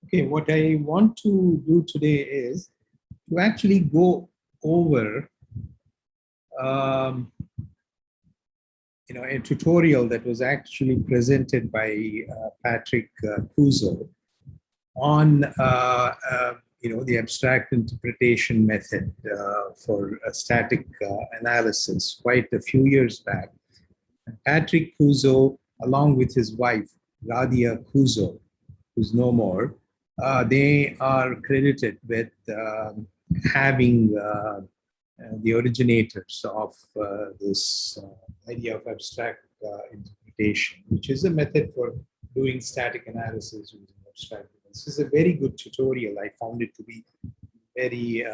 Okay, what I want to do today is to actually go over a tutorial that was actually presented by Patrick Cousot on the abstract interpretation method for static analysis quite a few years back. And Patrick Cousot, along with his wife Radia Cousot, who's no more, they are credited with having the originators of this idea of abstract interpretation, which is a method for doing static analysis using abstract. This is a very good tutorial. I found it to be very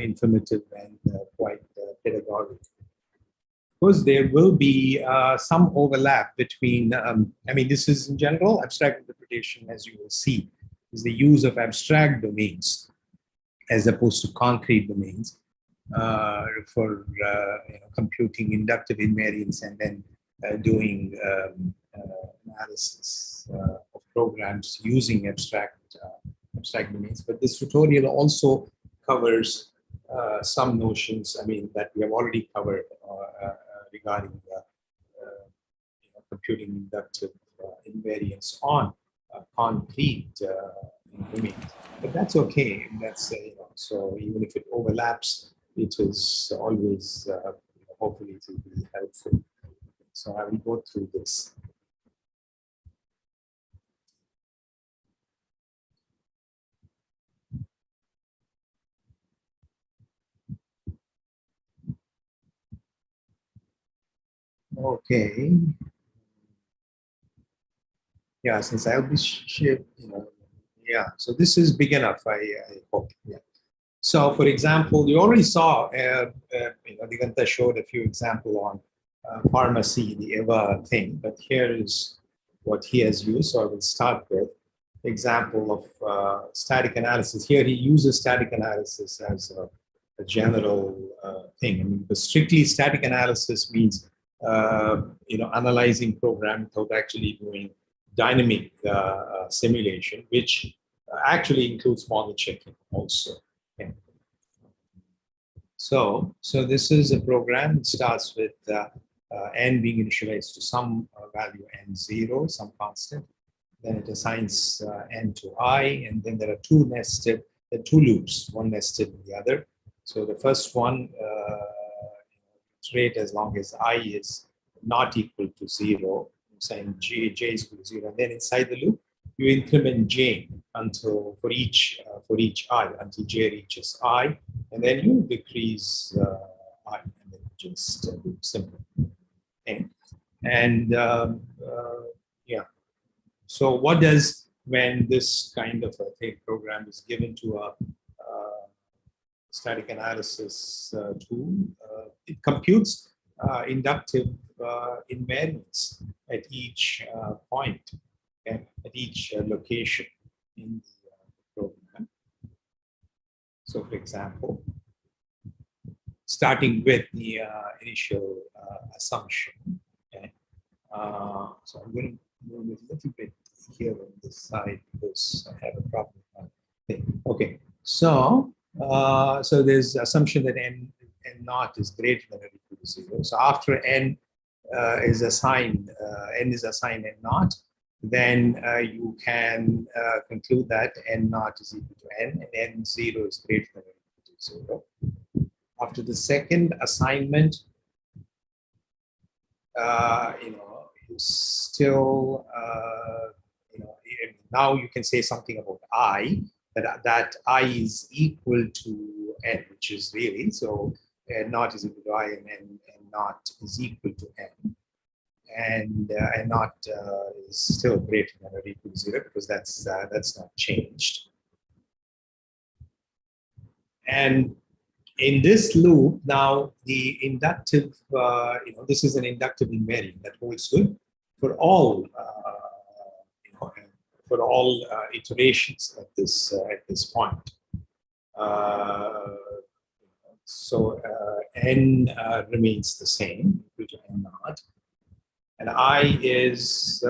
informative and quite pedagogic. Of course, there will be some overlap between, this is in general, abstract interpretation, as you will see, is the use of abstract domains as opposed to concrete domains for computing inductive invariance and then doing analysis of programs using abstract domains. But this tutorial also covers some notions, that we have already covered regarding computing inductive invariance on concrete domains. But that's okay. That's so even if it overlaps, it is always hopefully it will be helpful. So I will go through this. Okay. Yeah, since I'll be yeah. So this is big enough. I hope. Yeah. So, for example, you already saw, Diganta showed a few examples on pharmacy, the EVA thing, but here is what he has used. So I will start with example of static analysis. Here he uses static analysis as a general thing. But strictly static analysis means, analyzing program without actually doing dynamic simulation, which actually includes model checking also. Okay. So this is a program that starts with n being initialized to some value n0, some constant. Then it assigns n to I, and then there are two loops, one nested in the other. So the first one iterate as long as I is not equal to 0, saying j is equal to 0, and then inside the loop you increment j until for each I until j reaches I, and then you decrease I, and then just simple. Okay. And yeah. So what does, when this kind of a program is given to a static analysis tool, it computes inductive invariance at each point, okay, at each location in the program. So, for example, starting with the initial assumption, okay. So I'm going to move a little bit here on this side because I have a problem with my thing. Okay, so there's assumption that n naught is greater than or equal to 0. So after n is assigned n naught, then you can conclude that n naught is equal to n, and n0 is greater than or equal to 0. After the second assignment, you still now you can say something about I, that I is equal to n, which is really, so n naught is equal to I, and n naught is equal to n, and n naught is still greater than or equal to 0 because that's not changed. And in this loop, now the inductive, this is an inductive invariant that holds good for all, iterations at this point. So n remains the same, equal to n naught, and I is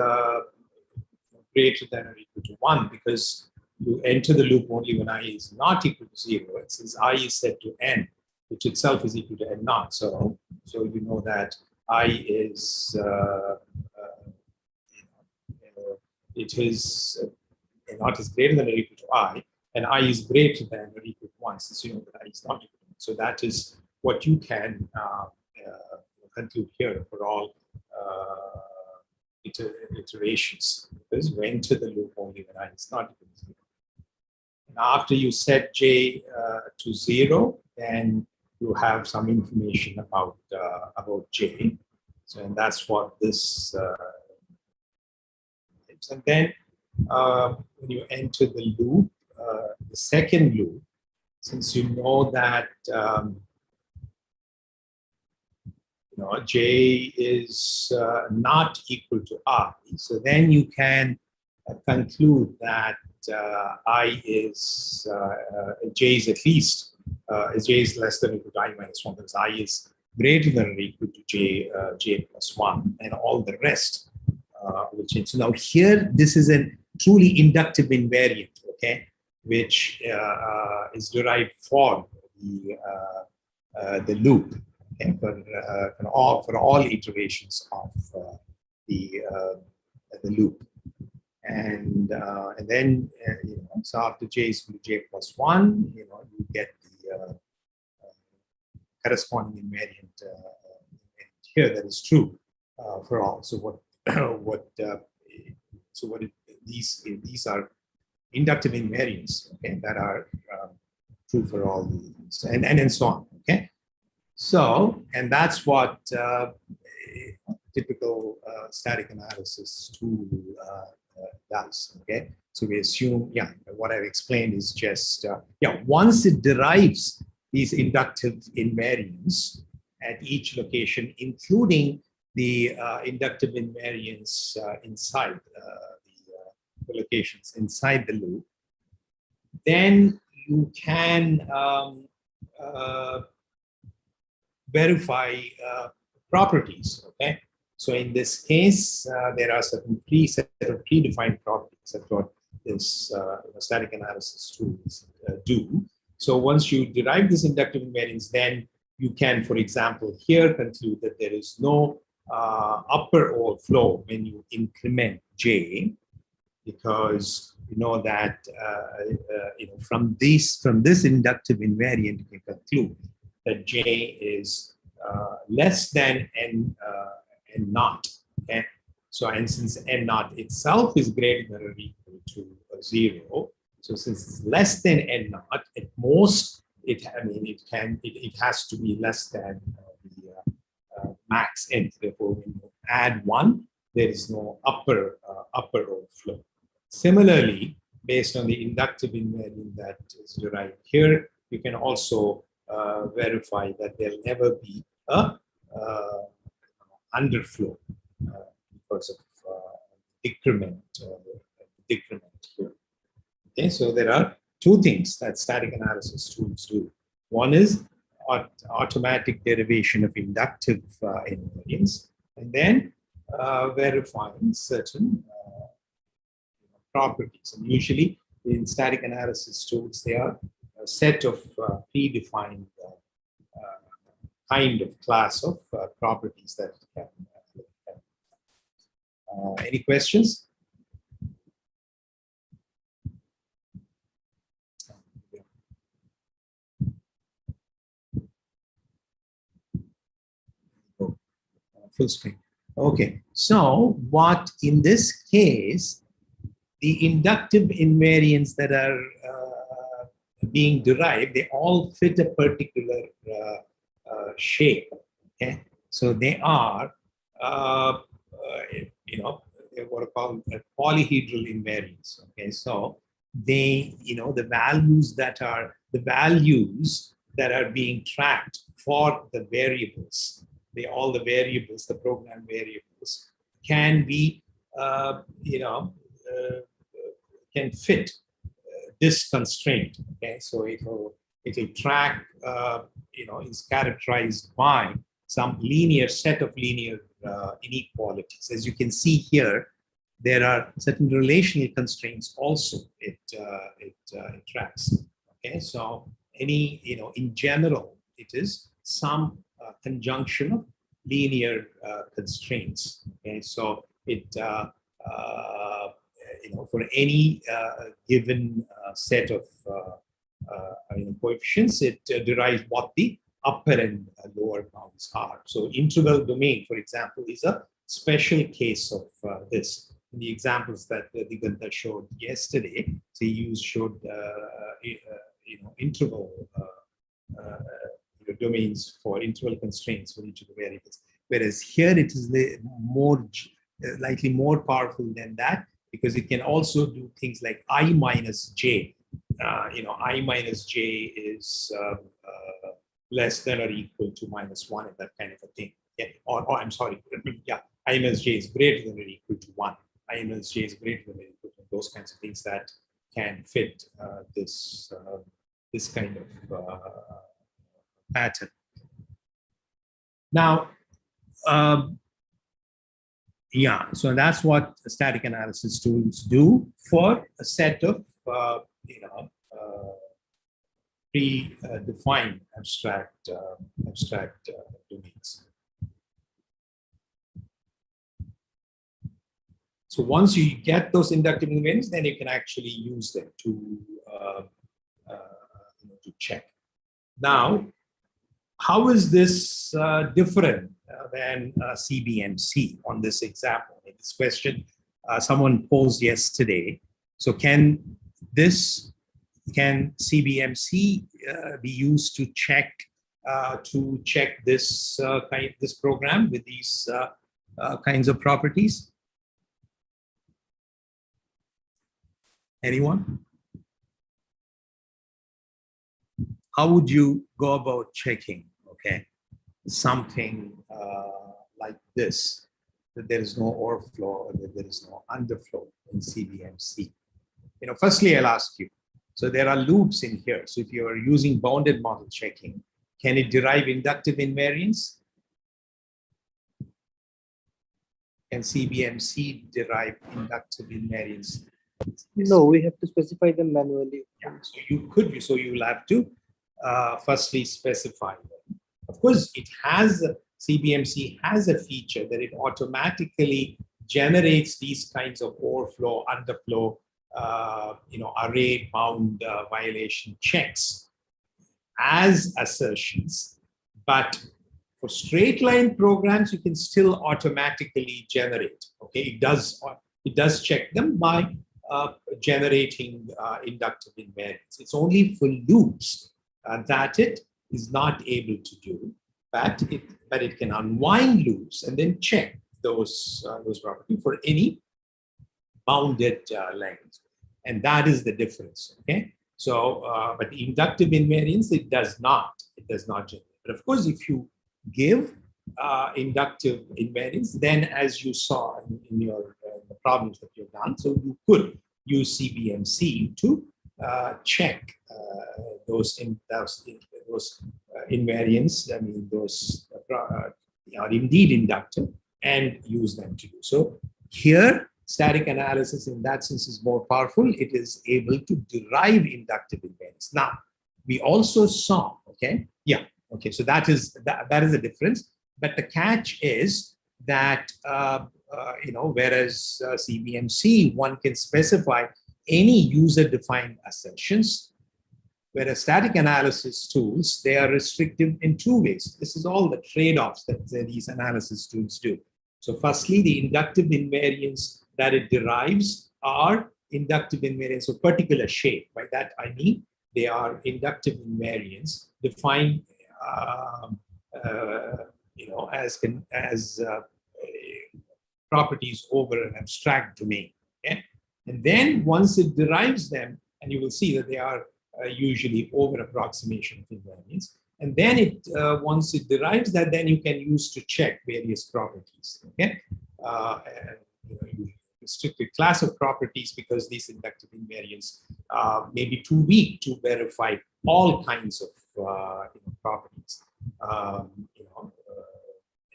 greater than or equal to 1 because you enter the loop only when I is not equal to 0. And since I is set to n, which itself is equal to n naught, so you know that I is it is n naught is greater than or equal to I, and I is greater than or equal to 1, since you know that I is not equal to 1. So that is what you can conclude here for all iterations, because you enter the loop only when I is not equal to 0. And after you set j to 0, then you have some information about j. So, and that's what this is. And then when you enter the loop, the second loop, since you know that j is not equal to I, so then you can conclude that I is j is at least j is less than or equal to I minus 1, because I is greater than or equal to j plus 1, and all the rest will change. So now here, this is a truly inductive invariant, okay, which is derived for the loop, okay, for all iterations of the loop. And then so after j is equal to j plus 1, you get the corresponding invariant here that is true for all. So these are inductive invariants, okay, that are true for all these, and so on, okay. So, and that's what typical static analysis tool does, okay. So we assume, what I've explained is just, once it derives these inductive invariants at each location, including the inductive invariants inside the locations inside the loop, then you can verify properties, okay? So in this case, there are certain set of predefined properties that what this static analysis tools do. So once you derive this inductive invariance, then you can, for example, here conclude that there is no upper overflow when you increment j, because you know that from this inductive invariant you can conclude that j is less than n naught. Okay, so and since n naught itself is greater than or equal to 0, so since it's less than n naught, at most it has to be less than the max n. Therefore, when you add 1, there is no upper overflow. Similarly, based on the inductive invariant that is derived here, you can also verify that there will never be a underflow because of decrement here. Okay, so there are two things that static analysis tools do. One is automatic derivation of inductive invariance, and then verifying certain properties. And usually in static analysis tools, they are a set of predefined kind of class of properties that can any questions? Full screen. Okay, so what in this case, the inductive invariants that are being derived, they all fit a particular shape. Okay, so they are, what are called polyhedral invariants. Okay, so they, the values that are being tracked for the variables, all the variables, the program variables, can be, can fit this constraint. Okay, so it'll track, is characterized by some set of linear inequalities. As you can see here, there are certain relational constraints also it tracks. Okay, so any, in general, it is some conjunction of linear constraints. Okay, so it for any given set of coefficients, it derives what the upper and lower bounds are. So interval domain, for example, is a special case of this. In the examples that Diganta showed yesterday, so he showed interval domains for interval constraints for each of the variables. Whereas here it is slightly more powerful than that, because it can also do things like I minus j. I minus j is less than or equal to -1 and that kind of a thing. Yeah. Or I'm sorry, yeah, I minus j is greater than or equal to 1. I minus j is greater than or equal to those kinds of things that can fit this kind of pattern. Now, yeah, so that's what static analysis tools do for a set of predefined abstract domains. So once you get those inductive invariants, then you can actually use them to check. Now, how is this different than CBMC on this example? This question someone posed yesterday. So can CBMC be used to check this this program with these kinds of properties? Anyone? How would you go about checking, okay, something like this, that there is no overflow or that there is no underflow in CBMC? Firstly, I'll ask you, so there are loops in here. So if you are using bounded model checking, can it derive inductive invariance? Can CBMC derive inductive invariance? No, we have to specify them manually. Yeah, so you will have to firstly specify them. Of course, CBMC has a feature that it automatically generates these kinds of overflow, underflow, array bound violation checks as assertions. But for straight line programs, you can still automatically generate. Okay, it does check them by generating inductive invariance. It's only for loops that it is not able to do, but it can unwind loops and then check those properties for any bounded length, and that is the difference. Okay, so but the inductive invariance, it does not generate. But of course, if you give inductive invariance, then as you saw in your the problems that you've done, so you could use CBMC to check those invariants. I mean, those are indeed inductive, and use them to do so. Here, static analysis in that sense is more powerful. It is able to derive inductive invariance. Now, we also saw, okay, yeah, okay, so that is the difference. But the catch is that whereas CBMC, one can specify any user-defined assertions, whereas static analysis tools, they are restrictive in two ways. This is all the trade-offs that these analysis tools do. So firstly, the inductive invariance that it derives are inductive invariance of particular shape. By that I mean they are inductive invariance defined as properties over an abstract domain. Okay? And then once it derives them, and you will see that they are usually over approximation of invariance. And then once it derives that, then you can use to check various properties. Okay, and you restrict a class of properties because these inductive invariants may be too weak to verify all kinds of properties.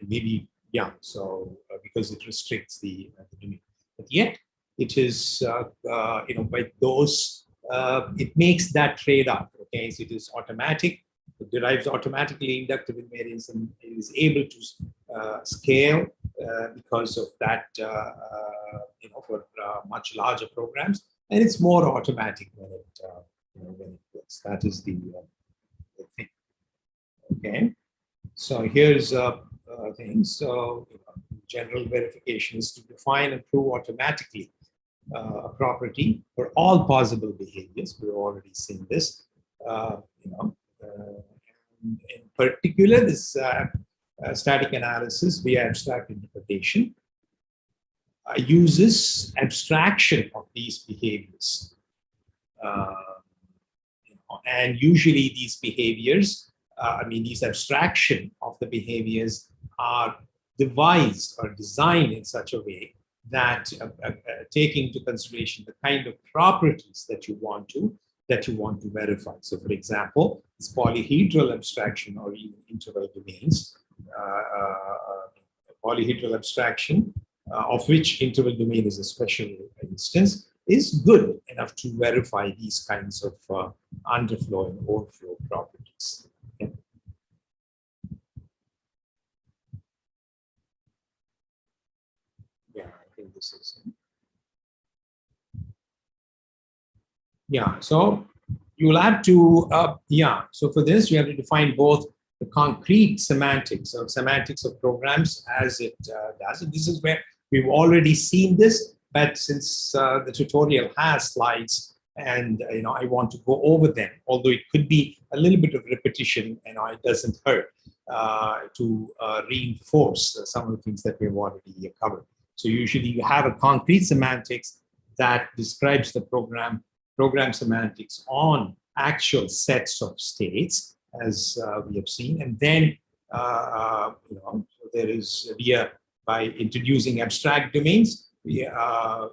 Maybe, yeah. So because it restricts the domain. But but yet it is, by those, it makes that trade-off. Okay, so it is automatic. It derives automatically inductive invariance and it is able to scale because of that, for much larger programs, and it's more automatic when it works. That is the thing. Okay, so here's thing. So general verification is to define and prove automatically a property for all possible behaviors. We've already seen this. In particular, this static analysis via abstract interpretation uses abstraction of these behaviors. And usually these behaviors, these abstraction of the behaviors are devised or designed in such a way that taking into consideration the kind of properties that you want to verify. So, for example, this polyhedral abstraction or even interval domains, polyhedral abstraction, of which interval domain is a special instance, is good enough to verify these kinds of underflow and overflow properties. Okay. Yeah, I think this is. Yeah, so you will have to, so for this, you have to define both the concrete semantics or semantics of programs as it does. And this is where we've already seen this, but since the tutorial has slides and, I want to go over them, although it could be a little bit of repetition, it doesn't hurt to reinforce some of the things that we've already covered. So usually you have a concrete semantics that describes the program semantics on actual sets of states, as we have seen, and then there is by introducing abstract domains, we have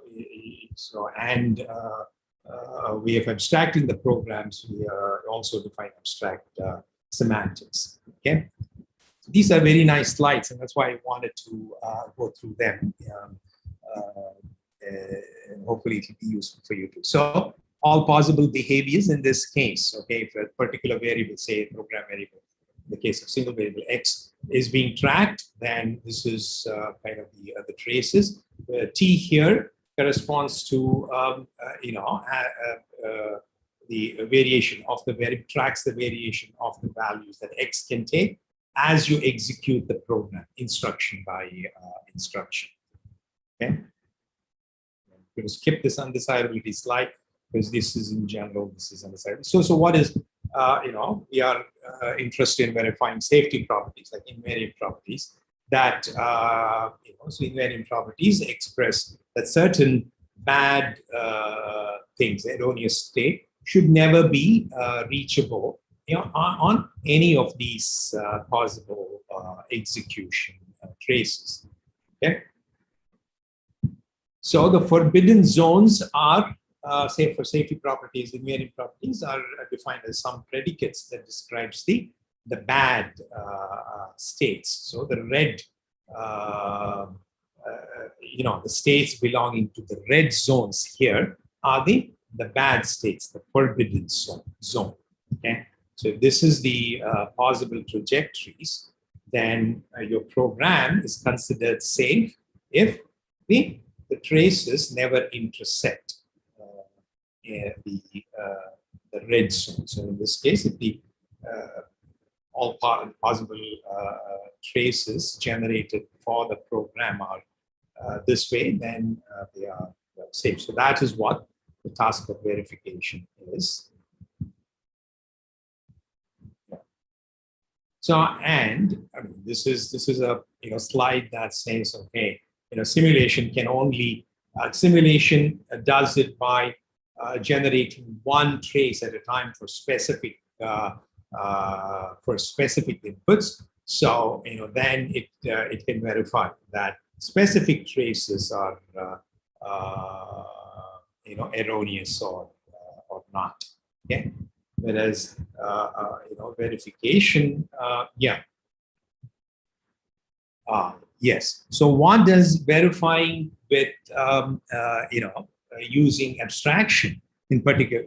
abstracting the programs. We also define abstract semantics. Okay, so these are very nice slides, and that's why I wanted to go through them. And hopefully it will be useful for you too. So all possible behaviors in this case, okay, if a particular variable, say a program variable, in the case of single variable x, is being tracked, then this is kind of the traces. T here corresponds to, the variation of the variable, tracks the variation of the values that x can take as you execute the program, instruction by instruction. Okay. I'm going to skip this undesirability slide, because this is in general, this is undesirable. So what is, we are interested in verifying safety properties, like invariant properties, that, so invariant properties express that certain bad things, erroneous state, should never be reachable, on any of these possible execution traces. Okay. So the forbidden zones are, say for safety properties, invariant properties are defined as some predicates that describes the bad states. So the red, the states belonging to the red zones here are the bad states, the forbidden zone. Okay, so if this is the possible trajectories, then your program is considered safe if the traces never intersect the red zone. So in this case, if the all possible traces generated for the program are this way, then they are safe. So that is what the task of verification is. Yeah. So, and this is a slide that says, okay, simulation can only simulation does it by generating one trace at a time for specific inputs. So then it can verify that specific traces are erroneous or not. Okay, whereas verification, Yes. So what does verifying with, using abstraction in particular,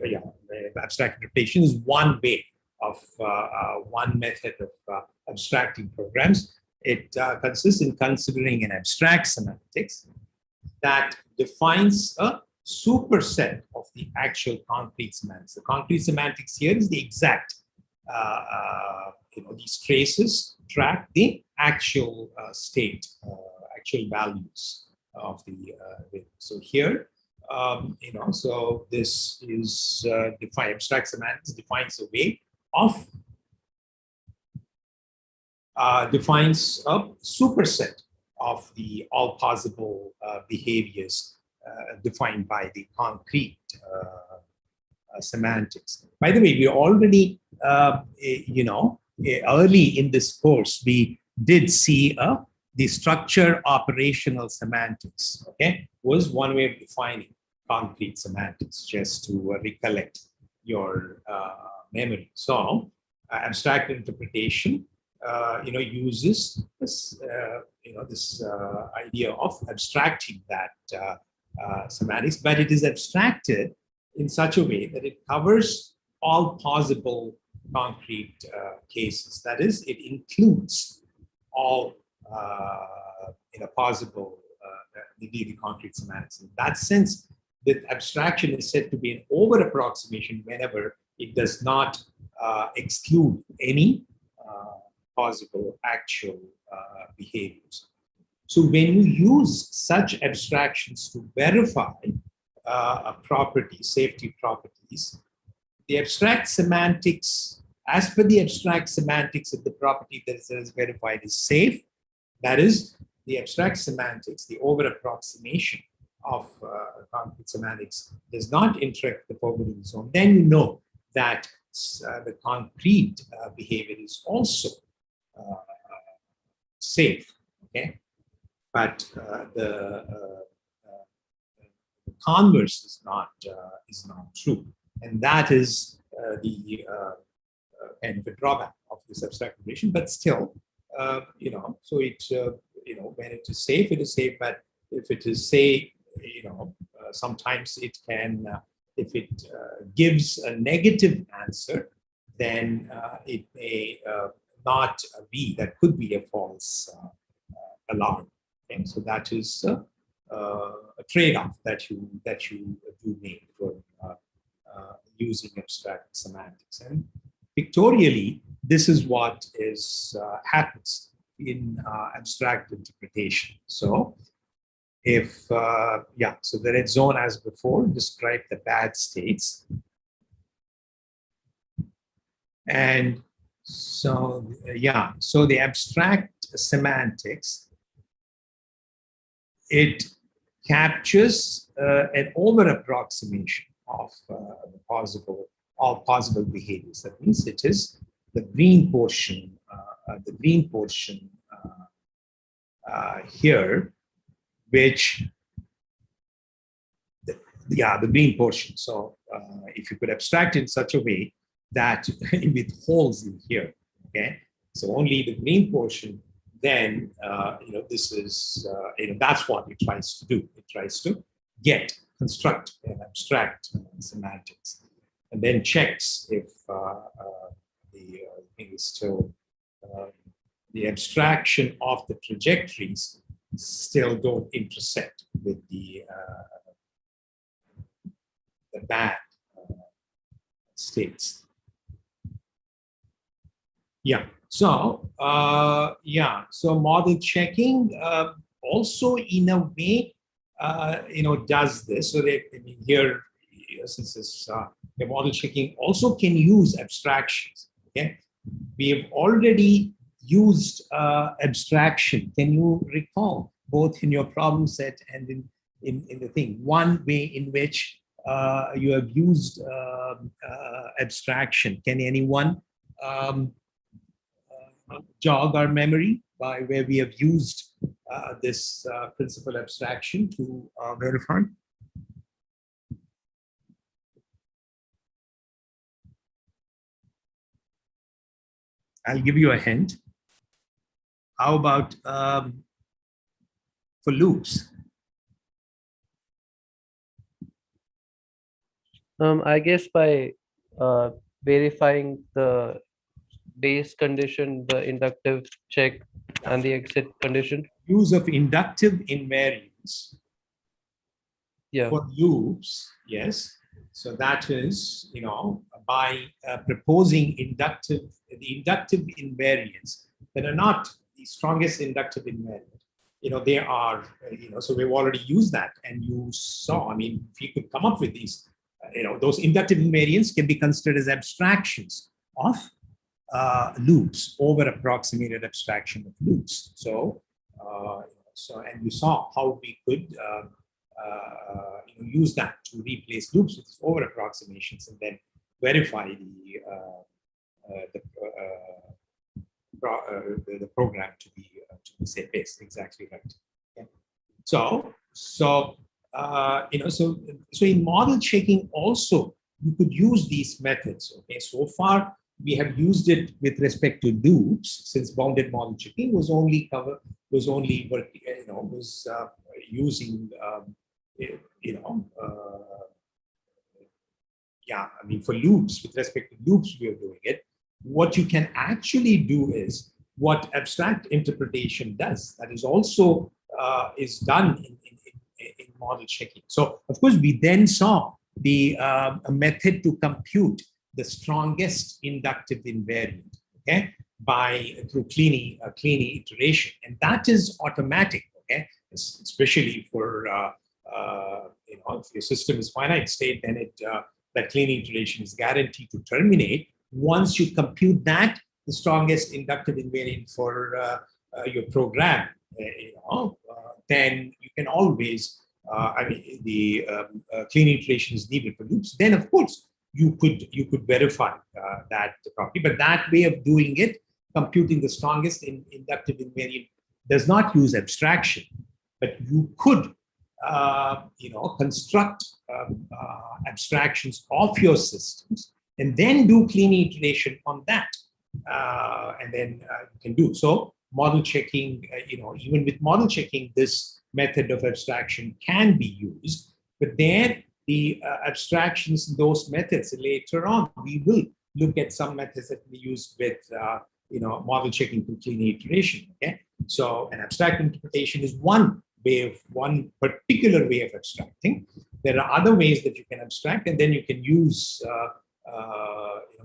abstract interpretation is one way of one method of abstracting programs. It consists in considering an abstract semantics that defines a superset of the actual concrete semantics. The concrete semantics here is the exact, these traces track the actual state, actual values of the so here, so this is abstract semantics defines a way of defines a superset of the all possible behaviors defined by the concrete semantics. By the way, we already, early in this course, we did see the structure operational semantics, okay, was one way of defining concrete semantics, just to recollect your memory. So abstract interpretation, uses this, this idea of abstracting that semantics, but it is abstracted in such a way that it covers all possible concrete cases. That is, it includes all possible the concrete semantics. In that sense, the abstraction is said to be an over-approximation whenever it does not exclude any possible actual behaviors. So when you use such abstractions to verify a property, safety properties, the abstract semantics, as per the abstract semantics of the property that is verified is safe, that is, the abstract semantics, the over-approximation of concrete semantics does not interact with the forbidden zone, then you know that the concrete behavior is also safe, okay? But the converse is not true, and that is the kind of a drawback of this abstract relation. But still, so it when it is safe, But if it is say, sometimes it can, if it gives a negative answer, then it may not be. That could be a false alarm. Okay? So that is a trade-off that you do make for using abstract semantics. And pictorially, this is what happens in abstract interpretation. So if, so the red zone, as before, described the bad states. And so, so the abstract semantics, it captures an over-approximation of all possible behaviors. That means it is the green portion, here, which, the green portion. So if you could abstract in such a way that with holes in here, okay? So only the green portion, then, this is, that's what it tries to do. It tries to construct an abstract semantics, and then checks if the thing is still, the abstraction of the trajectories still don't intersect with the bad states. So so model checking also in a way does this. So that, I mean, here, since this the model checking also can use abstractions. Okay, we have already used abstraction. Can you recall, both in your problem set and in the thing, one way in which you have used abstraction? Can anyone jog our memory by where we have used this principal abstraction to verify? I'll give you a hint. How about for loops? I guess by verifying the base condition, the inductive check, and the exit condition. Use of inductive invariance Yeah. for loops, yes. So that is, by proposing the inductive invariants that are not the strongest inductive invariant. They are, so we've already used that, and you saw, if you could come up with these, those inductive invariants can be considered as abstractions of loops, over approximated abstraction of loops. So, and you saw how we could use that to replace loops with over approximations and then verify the program to be safe base. Exactly right. Okay. So in model checking also you could use these methods. Okay, so far we have used it with respect to loops, since bounded model checking was only using for loops. With respect to loops, we are doing it. What you can actually do is what abstract interpretation does. That is also is done in model checking. So, of course, we then saw a method to compute the strongest inductive invariant, okay, through Kleene iteration, and that is automatic, okay, especially for if your system is finite state, then that Kleene iteration is guaranteed to terminate once you compute that the strongest inductive invariant for your program. Then you can always the Kleene iteration is needed for loops. Then of course you could verify that property, but that way of doing it, computing the strongest inductive invariant, does not use abstraction, but you could construct abstractions of your systems and then do Kleene iteration on that, and then you can do so. Model checking, even with model checking, this method of abstraction can be used, but then the abstractions in those methods later on, we will look at some methods that we use with model checking through Kleene iteration. Okay, so an abstract interpretation is one particular way of abstracting. There are other ways that you can abstract, and then you can use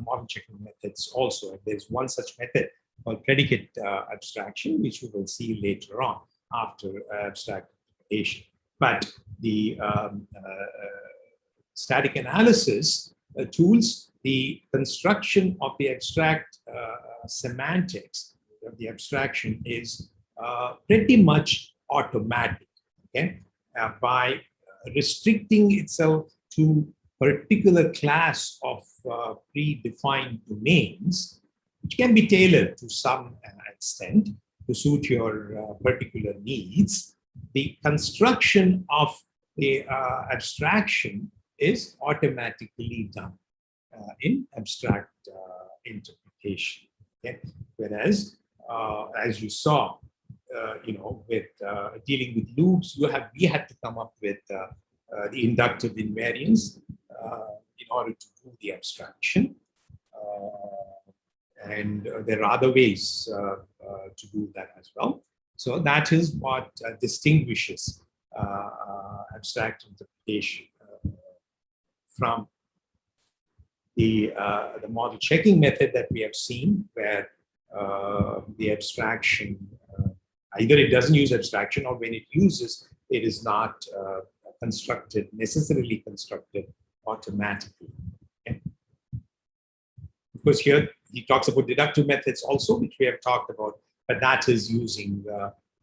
model checking methods also. And there's one such method called predicate abstraction, which we will see later on after abstract interpretation. But the static analysis tools, the construction of the abstract semantics of the abstraction is pretty much automatic, okay? By restricting itself to particular class of predefined domains, which can be tailored to some extent to suit your particular needs, the construction of the abstraction is automatically done in abstract interpretation. Okay? Whereas, as you saw, with dealing with loops, we had to come up with the inductive invariance in order to do the abstraction. And there are other ways to do that as well. So that is what distinguishes abstract interpretation from the model checking method that we have seen, where the abstraction, either it doesn't use abstraction, or when it uses, it is not necessarily constructed automatically. Okay? Of course, here he talks about deductive methods also, which we have talked about, but that is using,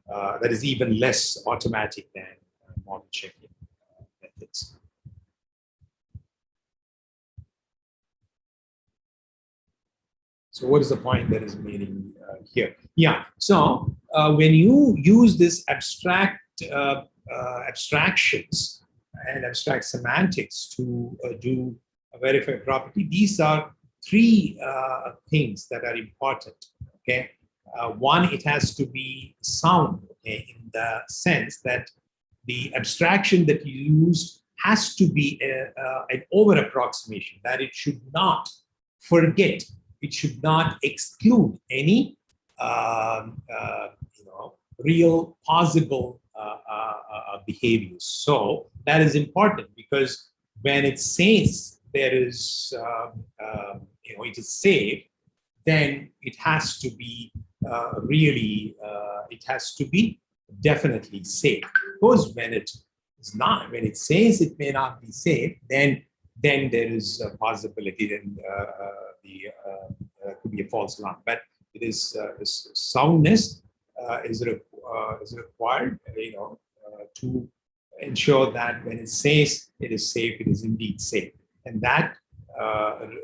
that is even less automatic than model checking methods. So what is the point that is made here? Yeah, so when you use this abstractions and abstract semantics to do a verified property, these are three things that are important, okay? One, it has to be sound, okay, in the sense that the abstraction that you use has to be an over approximation, that it should not forget, it should not exclude any real possible behaviors. So that is important, because when it says there is, it is safe, then it has to be it has to be definitely safe. Of course, when it is not, when it says it may not be safe, then there is a possibility that could be a false alarm. But it is soundness is required, to ensure that when it says it is safe, it is indeed safe, and that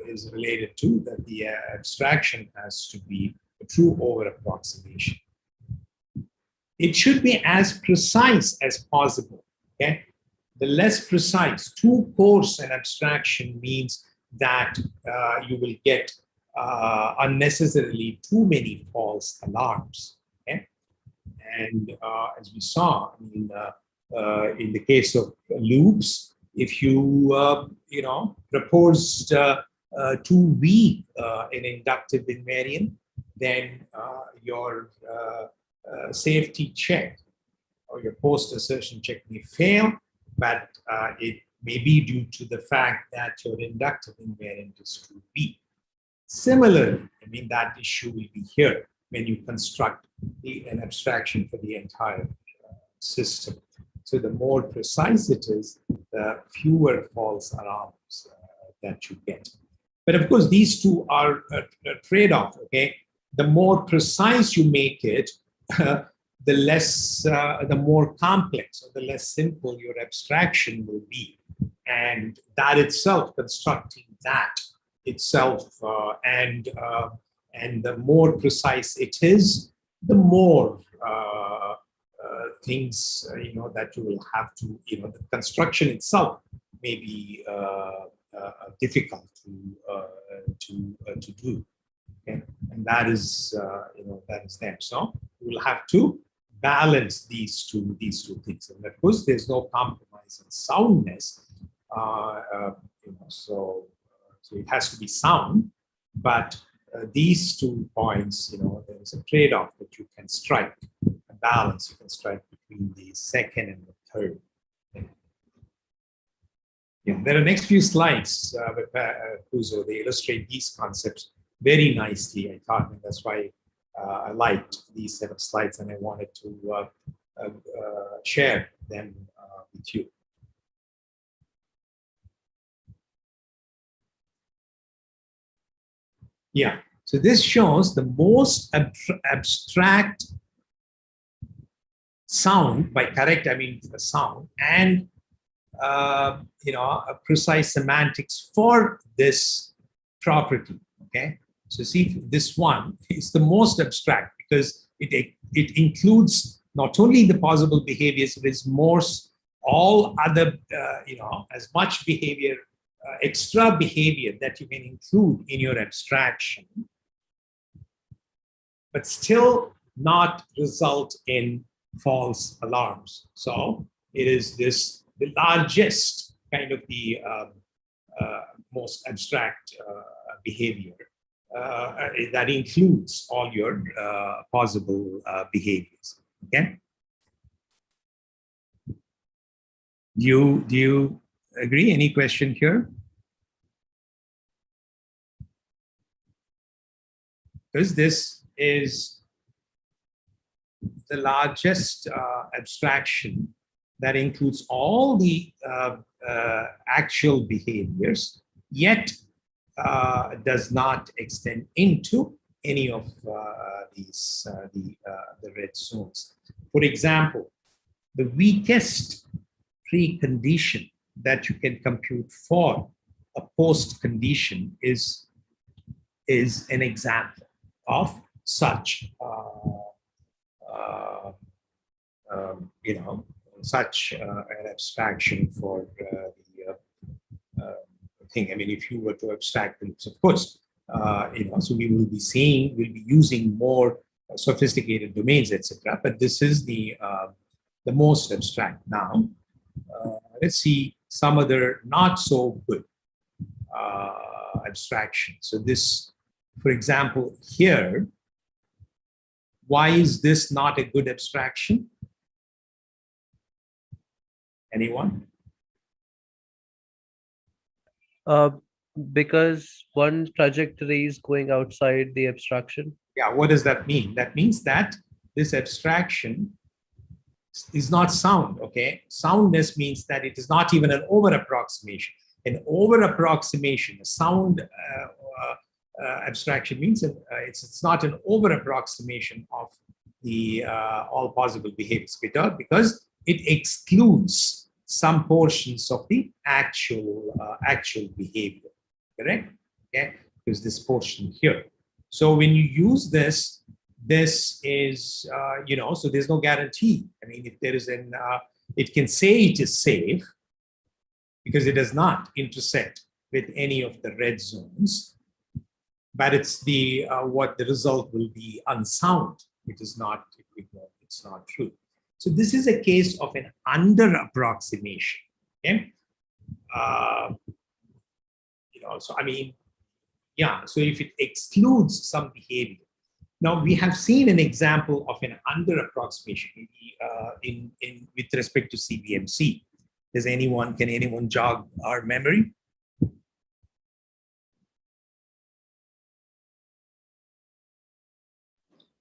is related to that the abstraction has to be a true over approximation. It should be as precise as possible. Okay, the less precise, too coarse an abstraction means that you will get unnecessarily too many false alarms. Okay, and as we saw, in the case of loops, if you proposed too weak an inductive invariant, then your safety check or your post assertion check may fail, but it may be due to the fact that your inductive invariant is too weak. Similarly, I mean, that issue will be here when you construct an abstraction for the entire system. So the more precise it is, the fewer false alarms that you get. But of course, these two are a trade-off, okay? The more precise you make it, the more complex or the less simple your abstraction will be. And that itself, constructing that itself, and the more precise it is, the more things that you will have to, the construction itself may be difficult to do. Okay? And that is there. So we will have to balance these two things. And of course, there's no compromise on soundness. So it has to be sound, but these 2 points, there is a trade-off that you can strike, a balance you can strike between the second and the third. Okay. Yeah, there are next few slides with Couso. They illustrate these concepts very nicely, I thought, and that's why I liked these set of slides, and I wanted to share them with you. Yeah, so this shows the most abstract sound. By correct, I mean the sound, and a precise semantics for this property. Okay, so see, this one is the most abstract because it includes not only the possible behaviors, but it's more all other as much behavior, extra behavior that you can include in your abstraction, but still not result in false alarms. So it is the largest kind of the most abstract behavior that includes all your possible behaviors. Okay. Do you agree? Any question here? Because this is the largest abstraction that includes all the actual behaviors, yet does not extend into any of these the red zones. For example, the weakest precondition that you can compute for a post condition is an example of such such an abstraction for the thing. I mean, if you were to abstract it, of course, so we'll be using more sophisticated domains, etc. But this is the most abstract. Now, let's see some other not so good abstraction. So this, for example, here, why is this not a good abstraction? Anyone? Because one trajectory is going outside the abstraction. Yeah, what does that mean? That means that this abstraction is not sound, okay? Soundness means that it is not even an over-approximation. An over-approximation, a sound abstraction means it's not an over-approximation of the all possible behaviors because it excludes some portions of the actual behavior, correct? Okay, because this portion here. So when you use this, this is, so there's no guarantee. I mean, if there is it can say it is safe because it does not intersect with any of the red zones, but it's what the result will be unsound. It is not, it's not true. So this is a case of an under approximation. Okay, so I mean, yeah. So if it excludes some behavior. Now we have seen an example of an under approximation with respect to CBMC. Can anyone jog our memory?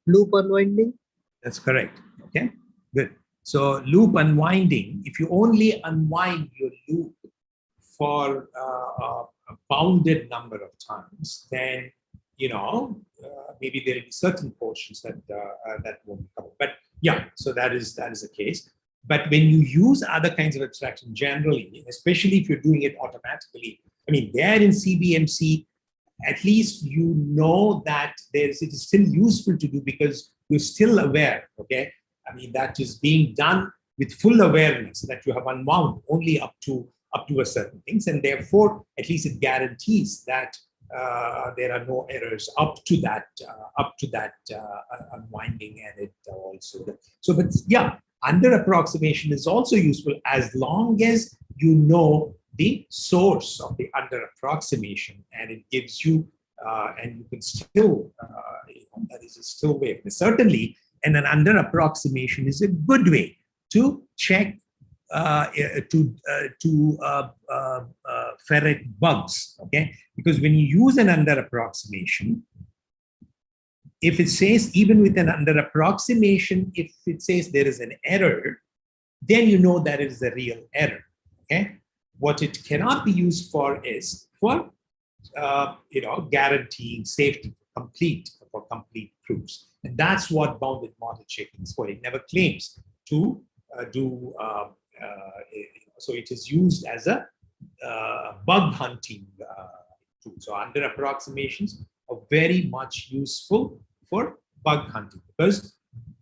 Loop unwinding. That's correct. Okay, good. So loop unwinding, if you only unwind your loop for a bounded number of times, then maybe there will be certain portions that won't be covered. But yeah, so that is the case. But when you use other kinds of abstraction generally, especially if you're doing it automatically, I mean, there in CBMC, at least you know that it is still useful to do because you're still aware, okay? I mean, that is being done with full awareness that you have unwound only up to a certain things, and therefore, at least it guarantees that there are no errors up to that unwinding, and it also. So, but yeah, under approximation is also useful as long as you know the source of the under approximation, and it gives you, and you can still, that is a still way. Certainly, and an under approximation is a good way to check, ferret bugs, okay? Because when you use an under approximation, if it says, even with an under approximation, if it says there is an error, then you know that it is a real error, okay? What it cannot be used for is for, guaranteeing safety for complete proofs. And that's what bounded model checking is for. It never claims to do, so it is used as a bug hunting tool. So under approximations are very much useful for bug hunting, because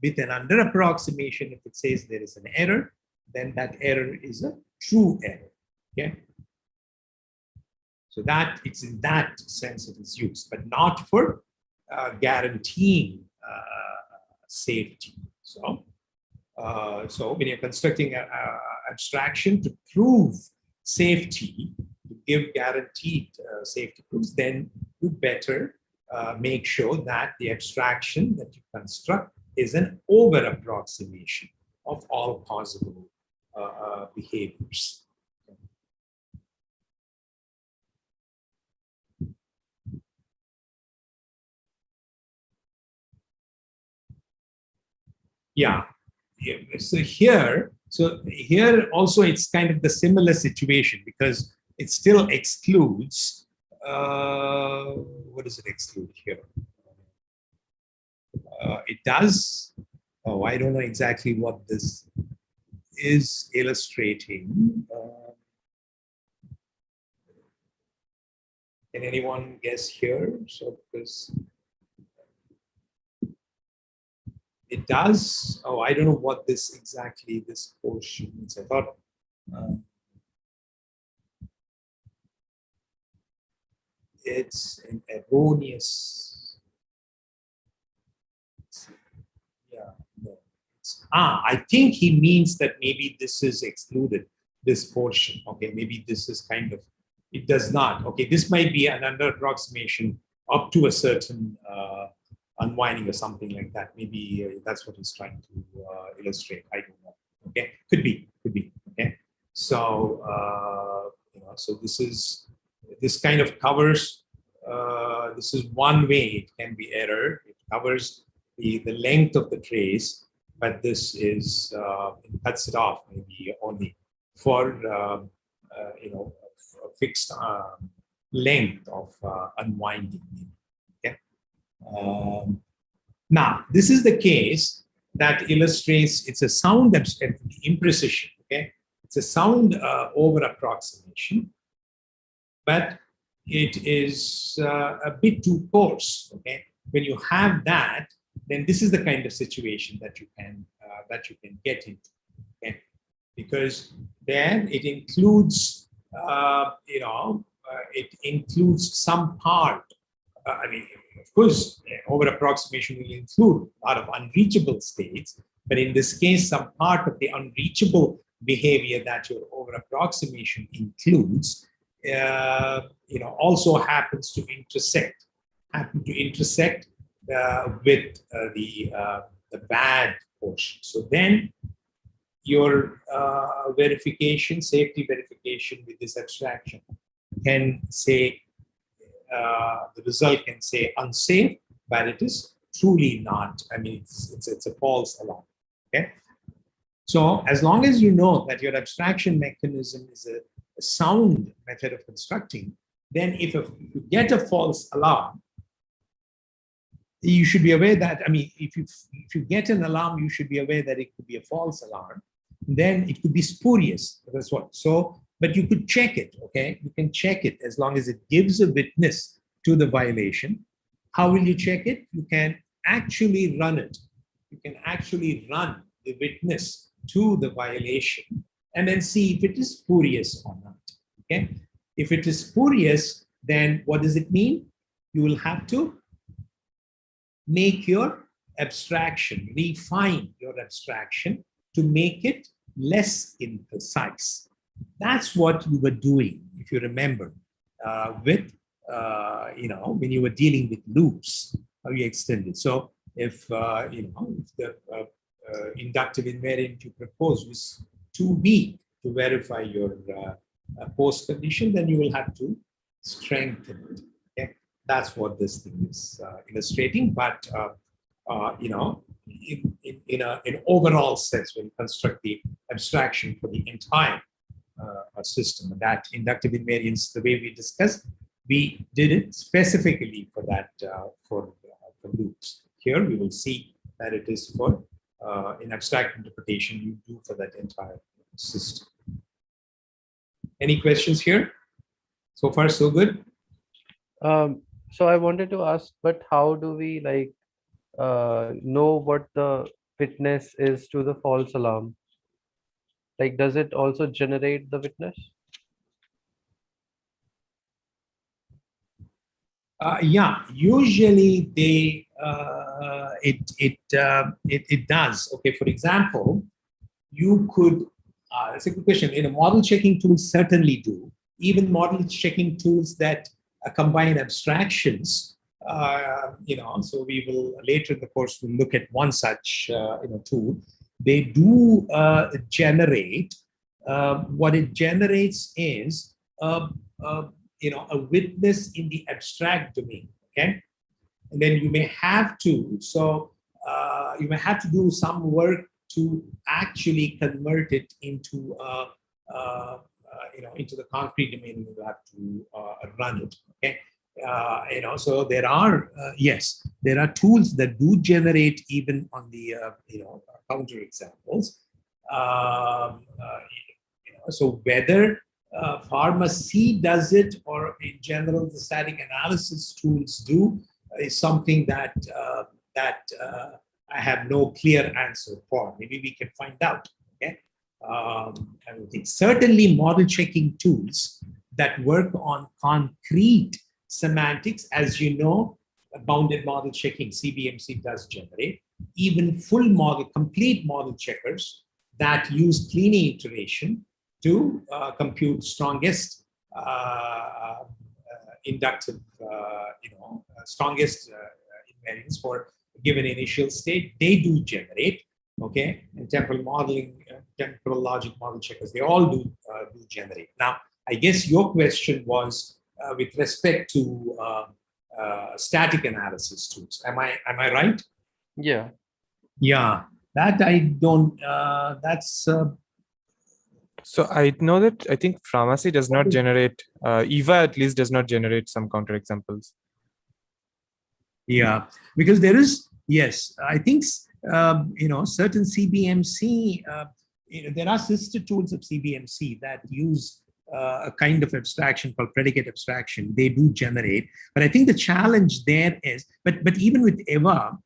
with an under approximation, if it says there is an error, then that error is a true error. Okay. So that it's in that sense it is used, but not for guaranteeing safety. So when you're constructing an abstraction to prove safety, to give guaranteed safety proofs, then you better make sure that the abstraction that you construct is an over approximation of all possible behaviors. Yeah. So here also it's kind of the similar situation, because it still excludes, what does it exclude here? It does, I don't know exactly what this is illustrating. Can anyone guess here? So because it does, I don't know what this exactly, this portion means. I thought, it's an erroneous. I think he means that maybe this is excluded, this portion. Okay, maybe this is kind of, it does not. Okay, this might be an under approximation up to a certain unwinding or something like that. Maybe that's what he's trying to illustrate. I don't know. Okay, could be. Okay, so so this kind of covers. This is one way it can be error. It covers the length of the trace, but this is it cuts it off maybe only for a fixed length of unwinding. Okay. Now this is the case that illustrates it's a sound imprecision. Okay, it's a sound over approximation, but it is a bit too coarse. Okay, when you have that, then this is the kind of situation that you can get into. Okay, because then it includes it includes some part. I mean, of course, over approximation will include a lot of unreachable states, but in this case, some part of the unreachable behavior that your over approximation includes, also happens to intersect with the bad portion. So then your verification, safety verification with this abstraction can say, the result can say unsafe, but it is truly not. I mean, it's a false alarm. Okay. So as long as you know that your abstraction mechanism is a sound method of constructing, then if you get a false alarm, you should be aware that, I mean, if you get an alarm, you should be aware that it could be a false alarm. Then it could be spurious. That's what. So, but you could check it. Okay, you can check it as long as it gives a witness to the violation. How will you check it? You can actually run it. You can actually run the witness to the violation and then see if it is spurious or not. Okay, if it is spurious, then what does it mean? You will have to make your abstraction, refine your abstraction to make it less imprecise. That's what you were doing, if you remember, with when you were dealing with loops, how you extend it. So if if the inductive invariant you propose was too weak to verify your post condition, then you will have to strengthen it. Okay, that's what this thing is illustrating. But in overall sense, when you construct the abstraction for the entire system, that inductive invariance, the way we discussed, we did it specifically for that for loops. Here we will see that it is for in abstract interpretation you do for that entire system. Any questions here? So far, so good. So I wanted to ask, but how do we know what the witness is to the false alarm? Like, does it also generate the witness? Yeah, usually it does. Okay, for example, you could. That's a good question. In a model checking tools certainly do. Even model checking tools that combine abstractions. So we will later in the course we'll look at one such tool. They do generate. What it generates is a witness in the abstract domain. Okay, and then you may have to. So you may have to do some work to actually convert it into into the concrete domain. You have to run it. Okay. So there are there are tools that do generate even on the counter examples. So whether Pharma C does it or in general the static analysis tools do is something that I have no clear answer for. Maybe we can find out. Okay. I think certainly model checking tools that work on concrete semantics, as you know, bounded model checking, CBMC does generate. even full model, complete model checkers that use cleaning iteration to compute strongest inductive, strongest invariance for a given initial state. They do generate, okay, and temporal modeling, temporal logic model checkers, they all do generate. Now, I guess your question was with respect to static analysis tools. Am I right? Yeah. Yeah, that I don't. That's So I know that I think pharmacy does not generate, EVA at least does not generate some counterexamples. yeah, because there is, yes, I think certain CBMC, there are sister tools of CBMC that use a kind of abstraction called predicate abstraction. They do generate, but I think the challenge there is, but even with EVA,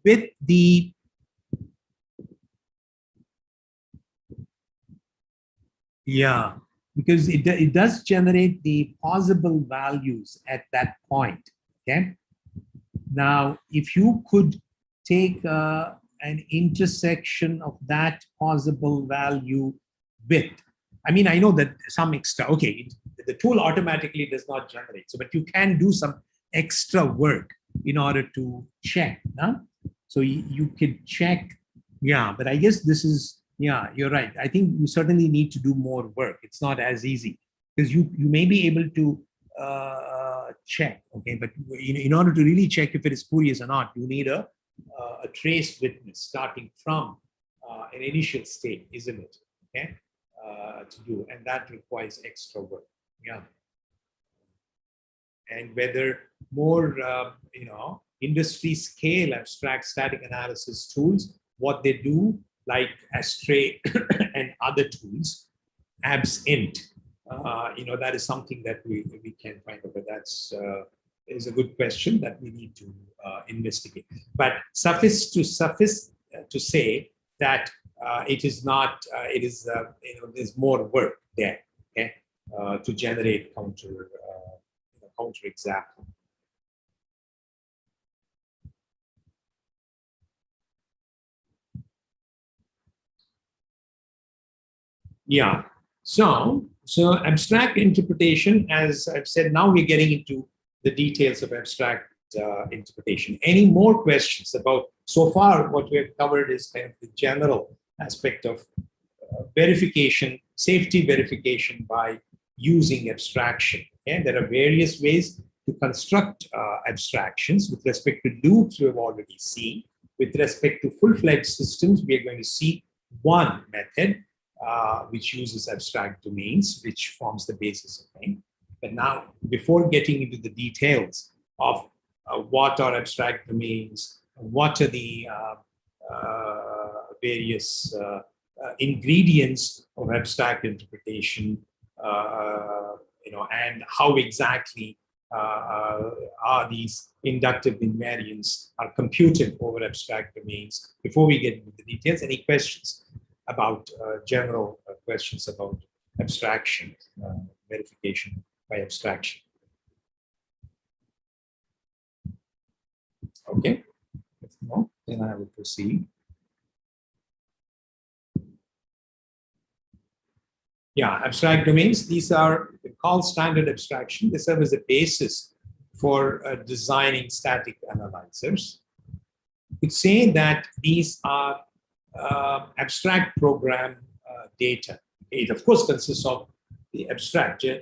with the yeah, because it does generate the possible values at that point. Okay. Now, if you could take an intersection of that possible value with, I mean, I know that some extra, okay, the tool automatically does not generate, so but you can do some extra work in order to check. Huh? So you could check, yeah, but I guess this is, yeah, you're right. I think you certainly need to do more work. It's not as easy because you may be able to check, okay, but in order to really check if it is spurious or not, you need a trace witness starting from an initial state, isn't it? Okay, to do, and that requires extra work. Yeah, and whether more industry scale abstract static analysis tools, what they do, like Astray and other tools, AbsInt, that is something that we can find out. But that's is a good question that we need to investigate. But suffice to say that it is not. It is there's more work there, okay, to generate counter example. Yeah. So abstract interpretation, as I've said, now we're getting into the details of abstract interpretation. Any more questions about, so far what we have covered is kind of the general aspect of verification, safety verification by using abstraction. And there are various ways to construct abstractions. With respect to loops, we have already seen. With respect to full-fledged systems, we are going to see one method, which uses abstract domains, which forms the basis of things. But now, before getting into the details of what are abstract domains, what are the various ingredients of abstract interpretation, and how exactly are these inductive invariants are computed over abstract domains. Before we get into the details, any questions about general questions about abstraction, verification by abstraction? Okay, if no, then I will proceed. Yeah, abstract domains, these are called standard abstraction. They serve as a basis for designing static analyzers. You could say that these are abstract program data. It, of course, consists of the abstract. In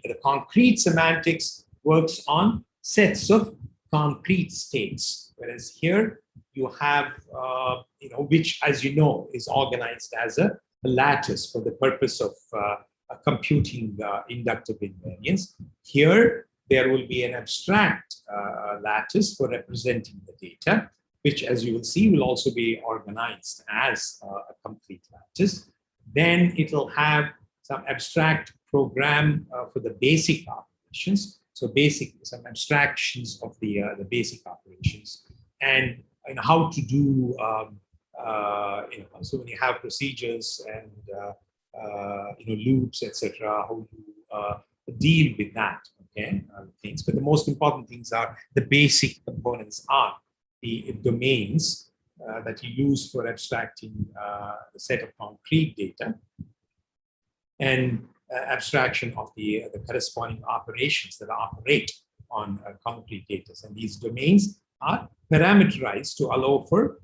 the concrete semantics works on sets of concrete states, whereas here you have, which, as you know, is organized as a lattice for the purpose of computing inductive invariance. Here, there will be an abstract lattice for representing the data, which, as you will see, will also be organized as a complete lattice. Then it will have some abstract program for the basic operations. So some abstractions of the basic operations, and how to do, so when you have procedures and loops, etc., how you deal with that. okay, things. But the most important things are the basic components are the domains that you use for abstracting the set of concrete data, and abstraction of the corresponding operations that operate on concrete data. And these domains are parameterized to allow for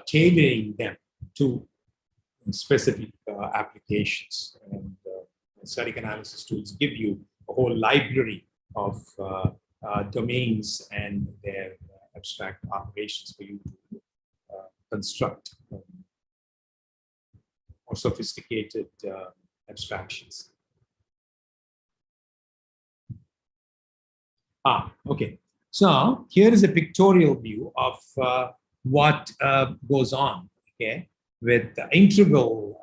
tailoring them to specific applications. And static analysis tools give you a whole library of domains and their abstract operations for you to construct more sophisticated abstractions. Okay. So here is a pictorial view of what goes on, okay, with the interval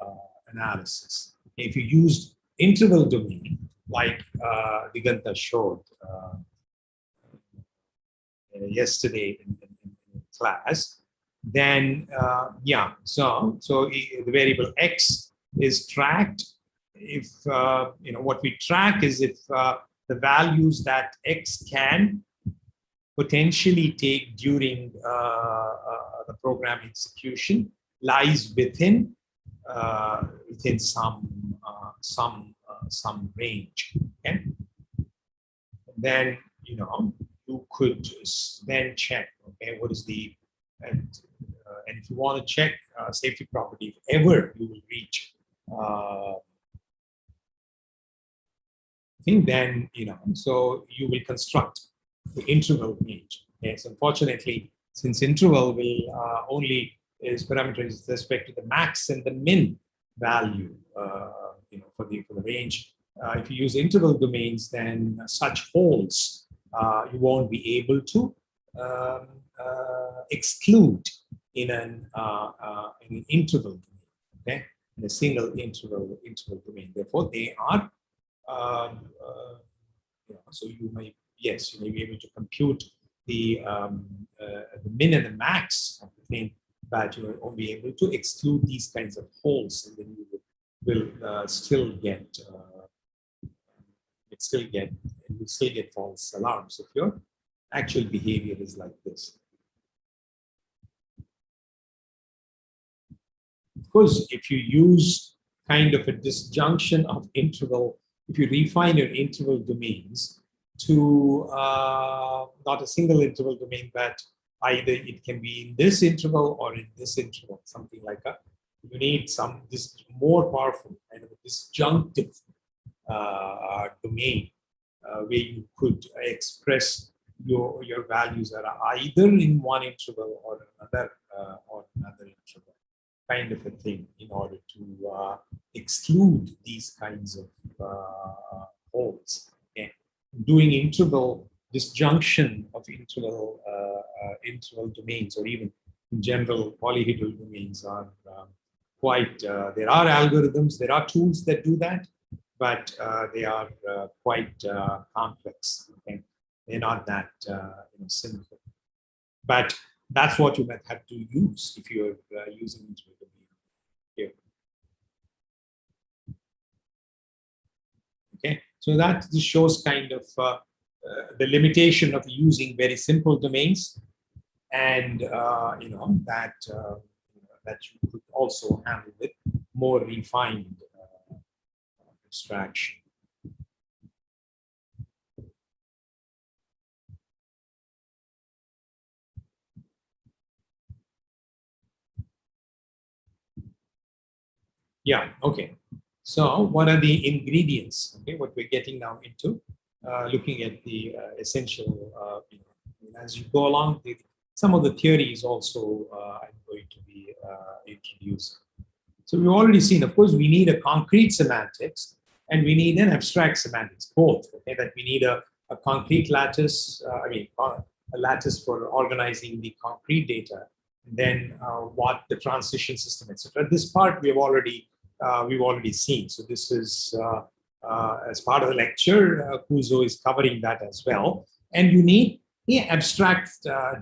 analysis. If you used interval domain, like Diganta showed yesterday in class, then yeah, so the variable x is tracked. If you know, what we track is if the values that x can potentially take during the program execution lies within some range. Okay, then you know, you could then check, okay, what is the and if you want to check safety property, if ever you will reach thing, then you know, so you will construct the interval range. Yes, unfortunately, since interval will only is parameterized with respect to the max and the min value, you know, for the range. If you use interval domains, then such holes you won't be able to exclude in an interval domain. Okay, in a single interval domain. Therefore, they are. You know, so you may, yes, you may be able to compute the min and the max of the thing, but you won't be able to exclude these kinds of holes, and then you will still get false alarms if your actual behavior is like this. Of course, if you use kind of a disjunction of interval, if you refine your interval domains to not a single interval domain, but either it can be in this interval or in this interval, something like that, you need some this more powerful kind of a disjunctive domain where you could express your values are either in one interval or another interval, kind of a thing, in order to exclude these kinds of holes. Okay. Doing interval disjunction of interval domains, or even in general polyhedral domains, are quite. There are algorithms, there are tools that do that, but they are quite complex. Okay. They're not that simple. But that's what you might have to use if you're using interval domain here. Okay, so that this shows kind of the limitation of using very simple domains, and you know, that that you could also handle with more refined abstraction. Yeah, okay. So what are the ingredients? Okay, what we're getting now into, looking at the essential, you know, as you go along, some of the theories also I'm going to be introducing. So we've already seen, of course, we need a concrete semantics and we need an abstract semantics, both. Okay, that we need a concrete lattice, a lattice for organizing the concrete data, and then what the transition system, etc. This part we've already seen. So this is as part of the lecture, Couso is covering that as well. And you need the abstract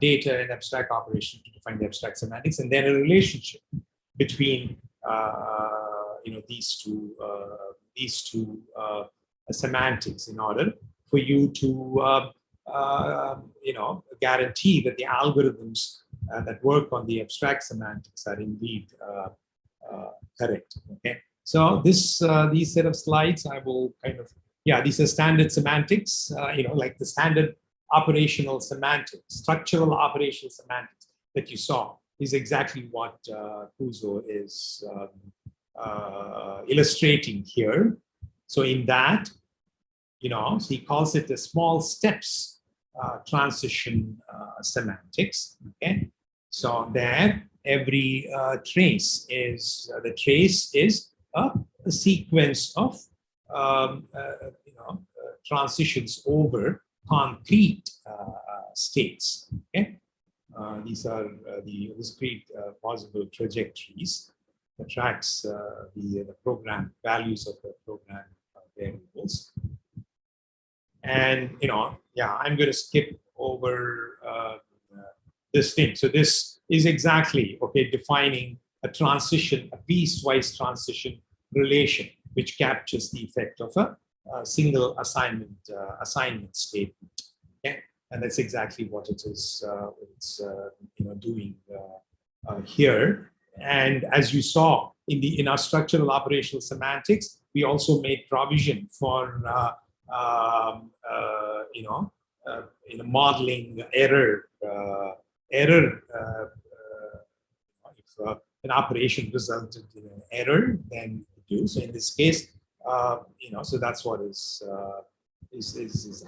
data and abstract operation to define the abstract semantics, and then a relationship between you know, these two semantics in order for you to guarantee that the algorithms that work on the abstract semantics are indeed correct. Okay, so these set of slides I will kind of, yeah, these are standard semantics, like the standard operational semantics, structural operational semantics that you saw is exactly what Couso is illustrating here. So in that, so he calls it the small steps transition semantics. Okay, so there every trace is a sequence of transitions over concrete states. Okay, these are the discrete possible trajectories that tracks the program values of the program variables. And yeah, I'm going to skip over this thing. So this is exactly defining a transition, a piecewise transition relation, which captures the effect of a single assignment statement. Okay, and that's exactly what it is. It's doing here. And as you saw in our structural operational semantics, we also made provision for modeling error. If an operation resulted in an error, then do so. In this case, so that's what is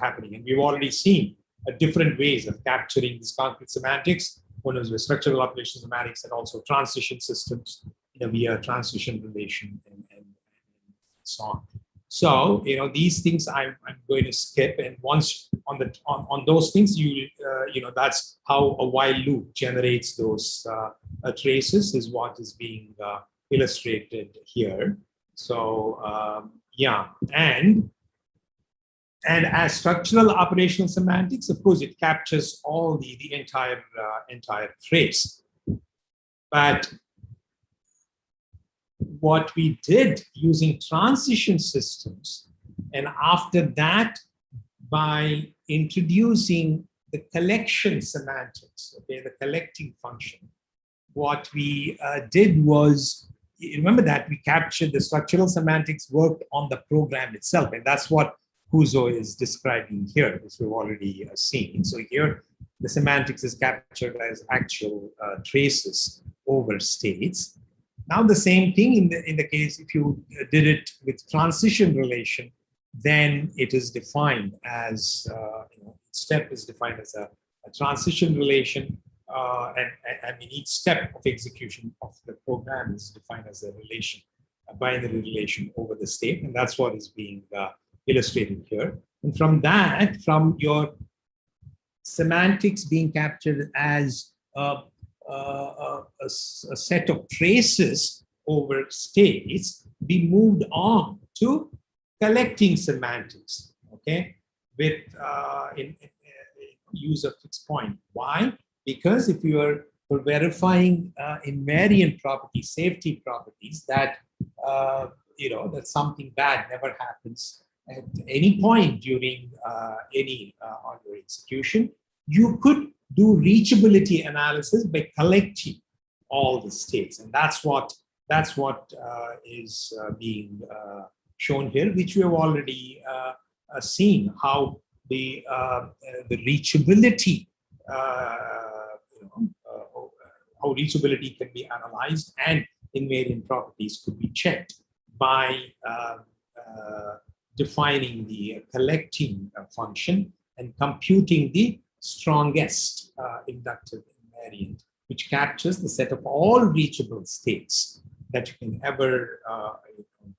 happening, and we've already seen different ways of capturing this concrete semantics. One is with structural operational semantics, and also transition systems, via transition relation and so on. So these things I'm going to skip, and once on those things, that's how a while loop generates those traces, is what is being illustrated here. So yeah, and as structural operational semantics, of course, it captures all the entire trace. But what we did using transition systems, and after that, by introducing the collection semantics, the collecting function, what we did was, remember that we captured the structural semantics worked on the program itself, and that's what Couso is describing here, which we've already seen. So here, the semantics is captured as actual traces over states. Now the same thing in the case, if you did it with transition relation, then it is defined as, step is defined as a transition relation, and each step of execution of the program is defined as a relation, a binary relation over the state, and that's what is being illustrated here. And from that, from your semantics being captured as a set of traces over states, we moved on to collecting semantics, with use of fixed point. Why? Because if you are verifying invariant properties, safety properties, that that something bad never happens at any point during any hardware execution, you could do reachability analysis by collecting all the states, and that's what is being shown here, which we have already seen how the reachability, how reachability can be analyzed, and invariant properties could be checked by defining the collecting function and computing the strongest inductive invariant, which captures the set of all reachable states that you can ever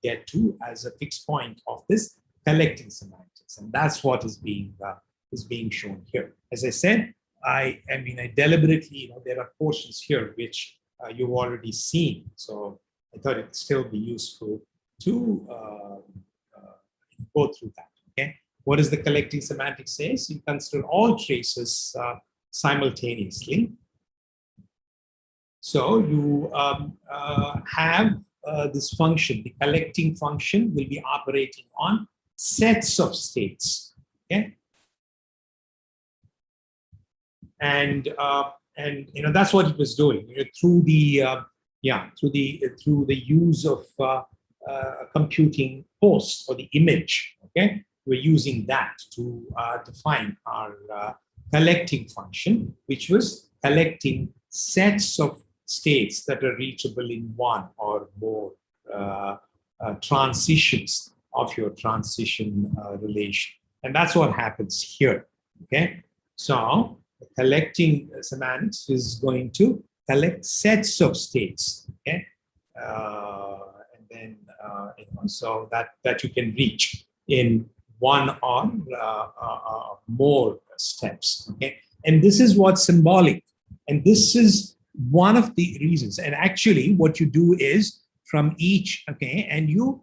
get to as a fixed point of this collecting semantics, and that's what is being shown here. As I said, I deliberately, there are portions here which you've already seen, so I thought it'd still be useful to go through that. Okay, what does the collecting semantics say? So you consider all traces simultaneously. So you have this function, the collecting function will be operating on sets of states. Okay, and that's what it was doing, through the through the use of computing post or the image. Okay, we're using that to define our collecting function, which was collecting sets of states that are reachable in one or more transitions of your transition relation. And that's what happens here. Okay, so collecting semantics is going to collect sets of states. Okay, and then so that you can reach in one or more steps. Okay, and this is what's symbolic, and this is one of the reasons. And actually, what you do is from each, okay, and your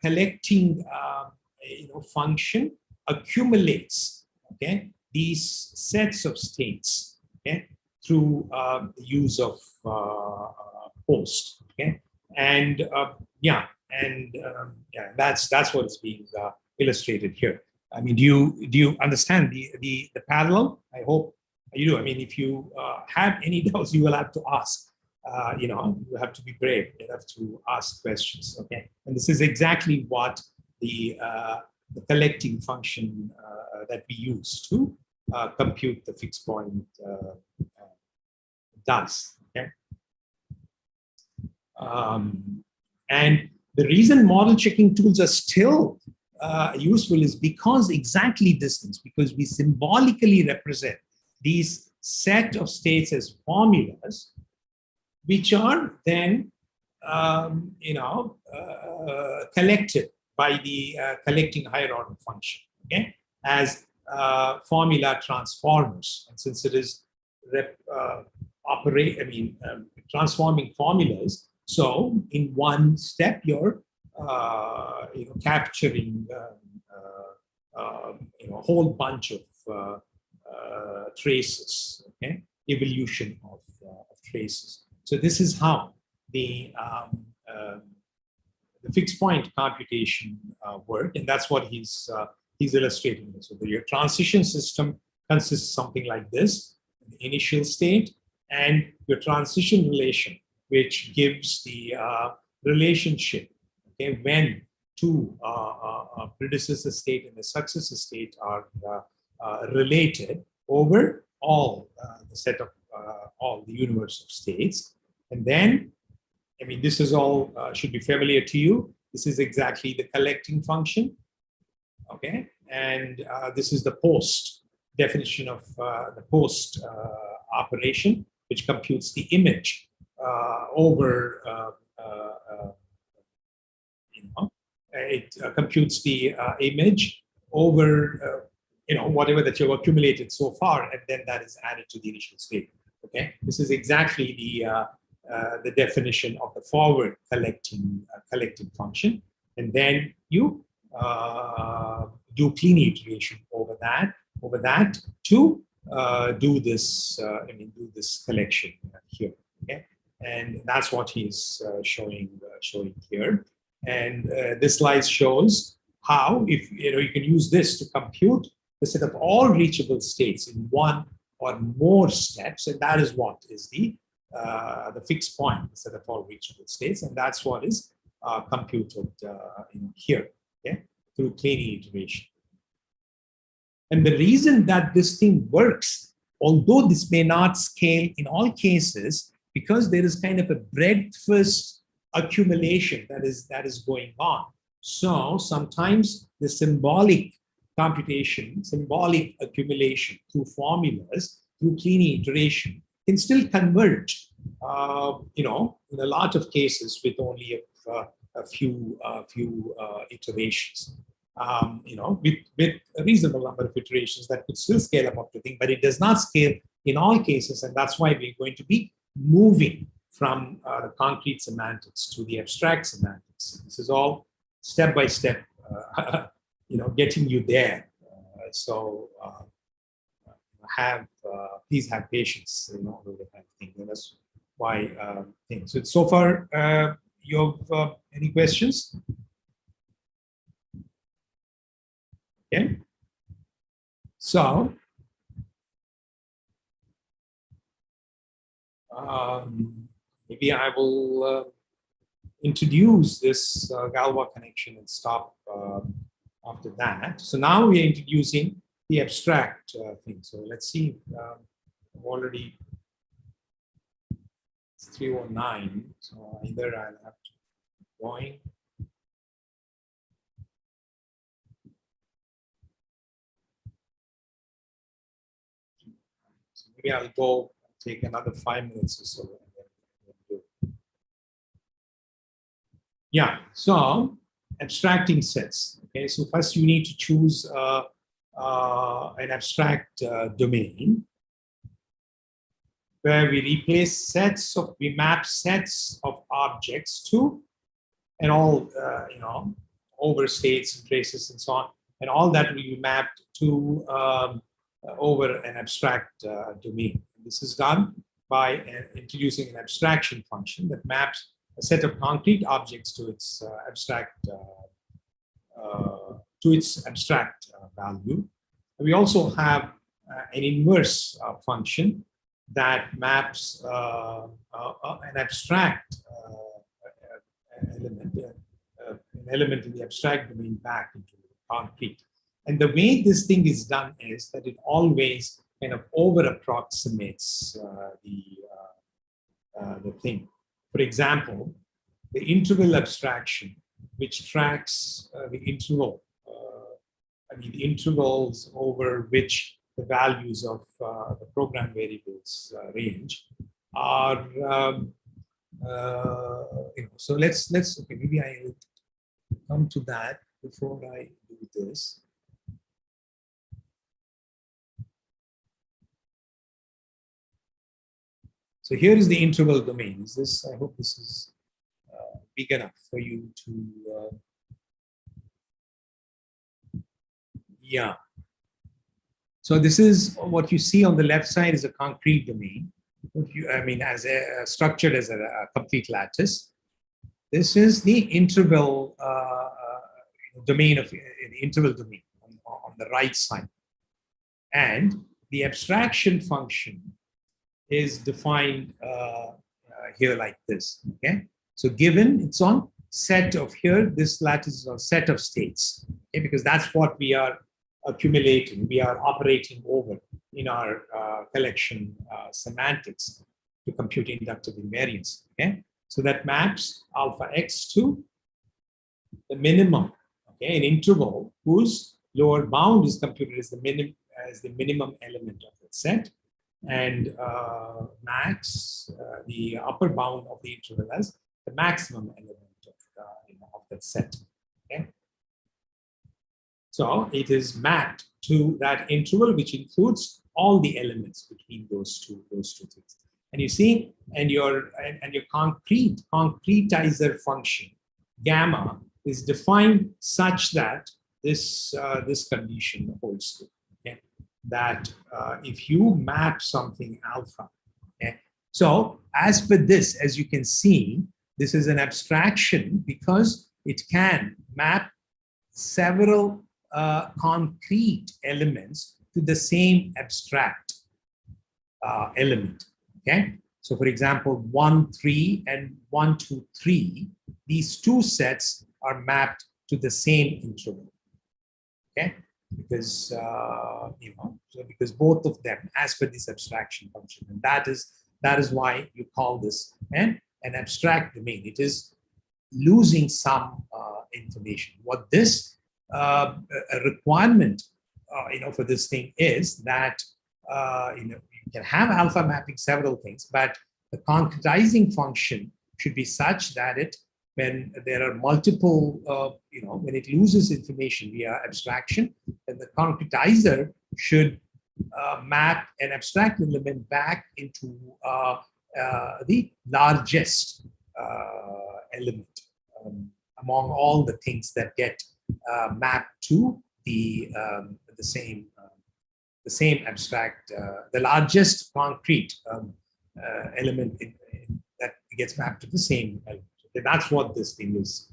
collecting function accumulates, okay, these sets of states, okay, through the use of post. Okay, and that's what is being illustrated here. I mean, do you understand the parallel? I hope you do. I mean, if you have any doubts, you will have to ask. You have to be brave. You have to ask questions. Okay, and this is exactly what the collecting function that we use to compute the fixed point does. Okay, and the reason model checking tools are still useful is because exactly this thing, because we symbolically represent these set of states as formulas, which are then collected by the collecting higher order function, okay, as formula transformers. And since it is transforming formulas, so in one step you're capturing a whole bunch of traces, okay, evolution of traces. So this is how the fixed point computation work, and that's what he's illustrating. So your transition system consists of something like this: the initial state and your transition relation, which gives the relationship, okay, when two predecessor state and a successor state are related over all the set of all the universe of states. And then, I mean, this is all should be familiar to you. This is exactly the collecting function, okay? And this is the post definition of the post operation, which computes the image over, it computes the image over, whatever that you've accumulated so far, and then that is added to the initial state. Okay, this is exactly the definition of the forward collecting function, and then you do clean iteration over that to do this. Do this collection here. Okay, and that's what he's showing here. And this slide shows how, if you can use this to compute the set of all reachable states in one or more steps, and that is what is the fixed point, the set of all reachable states, and that's what is computed here, okay, through cleaning iteration. And the reason that this thing works, although this may not scale in all cases, because there is kind of a breadth-first accumulation that is going on. So sometimes the symbolic computation, symbolic accumulation through formulas, through cleaning iteration, can still converge, in a lot of cases with only a few iterations. With a reasonable number of iterations that could still scale up to thing, but it does not scale in all cases, and that's why we're going to be moving from the concrete semantics to the abstract semantics. This is all step by step, getting you there. So please have patience, with the kind of thing. And that's why things. So far, you have any questions? Okay. So maybe I will introduce this Galois connection and stop after that. So now we are introducing the abstract thing. So let's see. I'm already 309. So either I'll have to going. So maybe I'll go take another 5 minutes or so. Yeah, so abstracting sets. Okay, so first you need to choose an abstract domain where we map sets of objects to, and all, over states and traces and so on, and all that will be mapped to over an abstract domain. This is done by introducing an abstraction function that maps a set of concrete objects to its abstract value. We also have an inverse function that maps an abstract element, an element in the abstract domain back into concrete. And the way this thing is done is that it always kind of over approximates the thing. For example, the interval abstraction, which tracks the interval, the intervals over which the values of the program variables range are. So let's okay, maybe I'll come to that before I do this. So here is the interval domain. Is this? I hope this is big enough for you to. Yeah. So this is what you see on the left side is a concrete domain. As structured as a complete lattice. This is the interval domain of the interval domain on the right side, and the abstraction function is defined here like this. Okay, so given it's on set of here, this lattice is on set of states. Okay, because that's what we are accumulating, we are operating over in our collection semantics to compute inductive invariance. Okay, so that maps alpha x to the minimum. Okay, an interval whose lower bound is computed as the minimum element of that set, and max the upper bound of the interval as the maximum element of that set. Okay. So it is mapped to that interval, which includes all the elements between those two things. And you see, and your concretizer function gamma is defined such that this condition holds true. Okay? That if you map something alpha, okay? So as per this, as you can see, this is an abstraction because it can map several concrete elements to the same abstract element. Okay, so for example, 1, 3 and 1, 2, 3, these two sets are mapped to the same interval. Okay, because because both of them, as per this abstraction function, and that is why you call this an abstract domain. It is losing some information. What this a requirement, for this thing is that you can have alpha mapping several things, but the concretizing function should be such that when there are multiple, when it loses information via abstraction, then the concretizer should map an abstract element back into the largest element among all the things that get mapped to the same abstract, the largest concrete element that gets mapped to the same element. Okay, that's what this thing is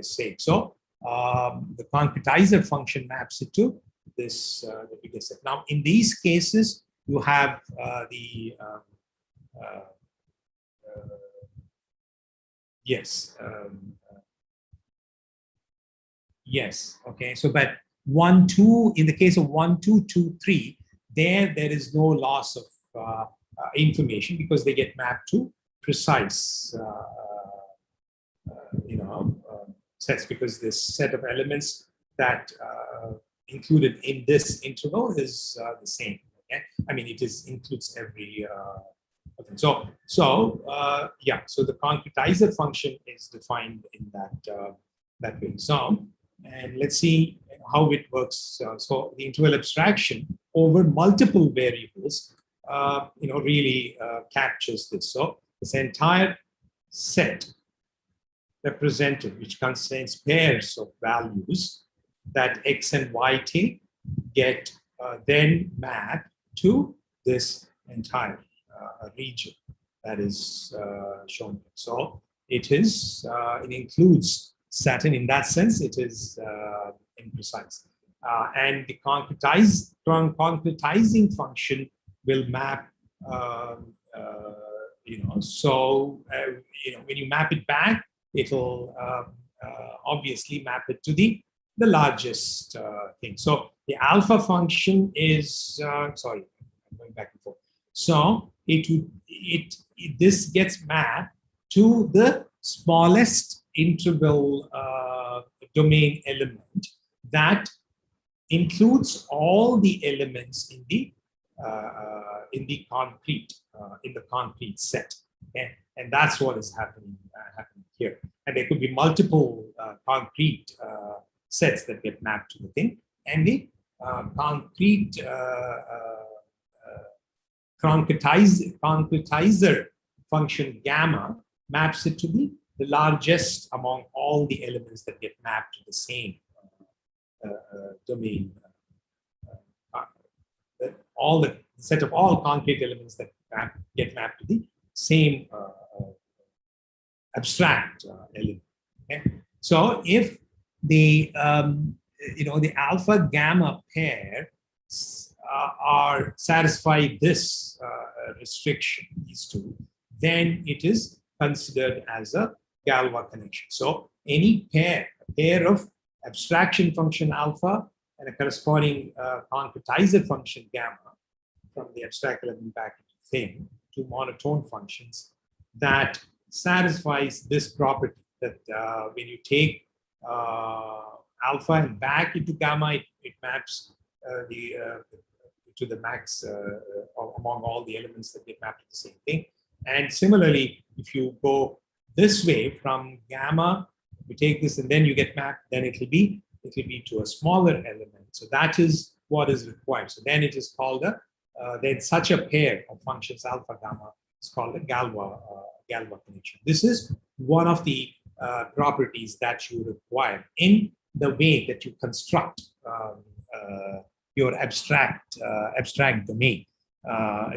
saying. So the concretizer function maps it to the biggest set. Now, in these cases, you have yes. Yes. Okay. So, but 1, 2, in the case of 1, 2, 2, 3, there is no loss of information because they get mapped to precise, sets, because this set of elements that included in this interval is the same. Okay? I mean, it includes every. So the concretizer function is defined in that way. So, and let's see how it works. So the interval abstraction over multiple variables, really captures this. So this entire set represented, which contains pairs of values that x and y take, get then mapped to this entire region that is shown here. So it includes Saturn. In that sense, it is imprecise. And the concretizing function will map, when you map it back, it'll obviously map it to the largest thing. So the alpha function is, sorry, I'm going back and forth. So this gets mapped to the smallest interval domain element that includes all the elements in the concrete set. Okay? And that's what is happening here. And there could be multiple concrete sets that get mapped to the thing, and the concretizer function gamma maps it to the largest among all the elements that get mapped to the same domain. All the set of all concrete elements that get mapped to the same abstract element. Okay? So if the the alpha gamma pair are satisfy this restriction, these two, then it is considered as a Galois connection. So any pair of abstraction function alpha and a corresponding concretizer function gamma from the abstract element back into thing, two monotone functions, that satisfies this property that when you take alpha and back into gamma, it maps to the max among all the elements that get mapped to the same thing. And similarly, if you go this way from gamma, you take this and then you get mapped, then it will be to a smaller element. So that is what is required. So then it is called then such a pair of functions alpha gamma is called a Galois connection. This is one of the properties that you require in the way that you construct your abstract domain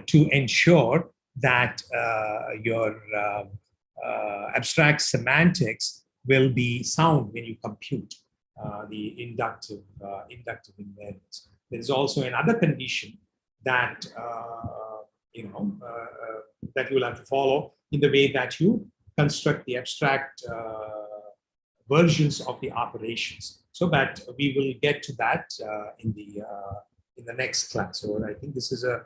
to ensure that your abstract semantics will be sound when you compute the inductive invariance. There is also another condition that that you will have to follow in the way that you construct the abstract versions of the operations. So that we will get to that in the next class. So I think this is a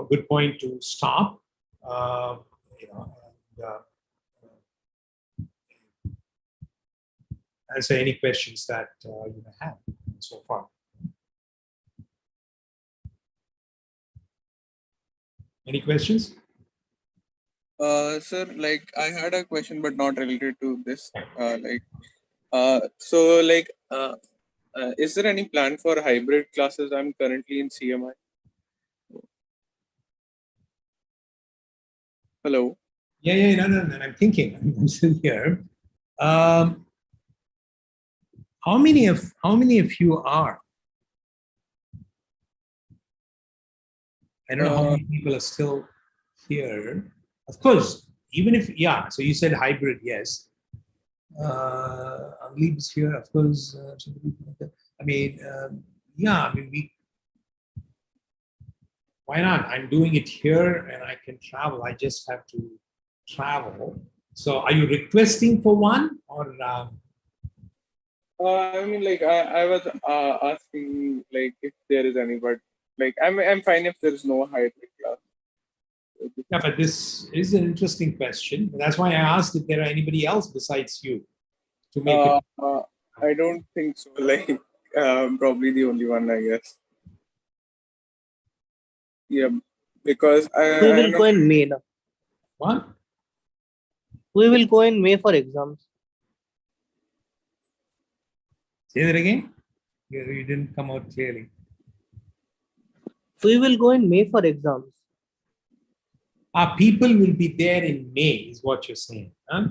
good point to stop. Answer any questions that you may have so far. Any questions? Sir, like I had a question, but not related to this. Is there any plan for hybrid classes? I'm currently in CMI. Hello. Yeah. No. I'm thinking. I'm still here. How many of you are? I don't know how many people are still here. Of course, even if, yeah, so you said hybrid, yes. Leaves here, of course. I mean, yeah, I mean, why not? I'm doing it here and I can travel. I just have to travel. So are you requesting for one or? I mean, like I was asking like if there is any, but like I'm fine if there is no hybrid class. Yeah, but this is an interesting question. That's why I asked if there are anybody else besides you to make it. I don't think so. Like probably the only one, I guess. Yeah, because We I will know. go in May now. What? We will go in May for exams. Say that again. You didn't come out clearly. We will go in May for exams. Our people will be there in May, is what you're saying. Huh?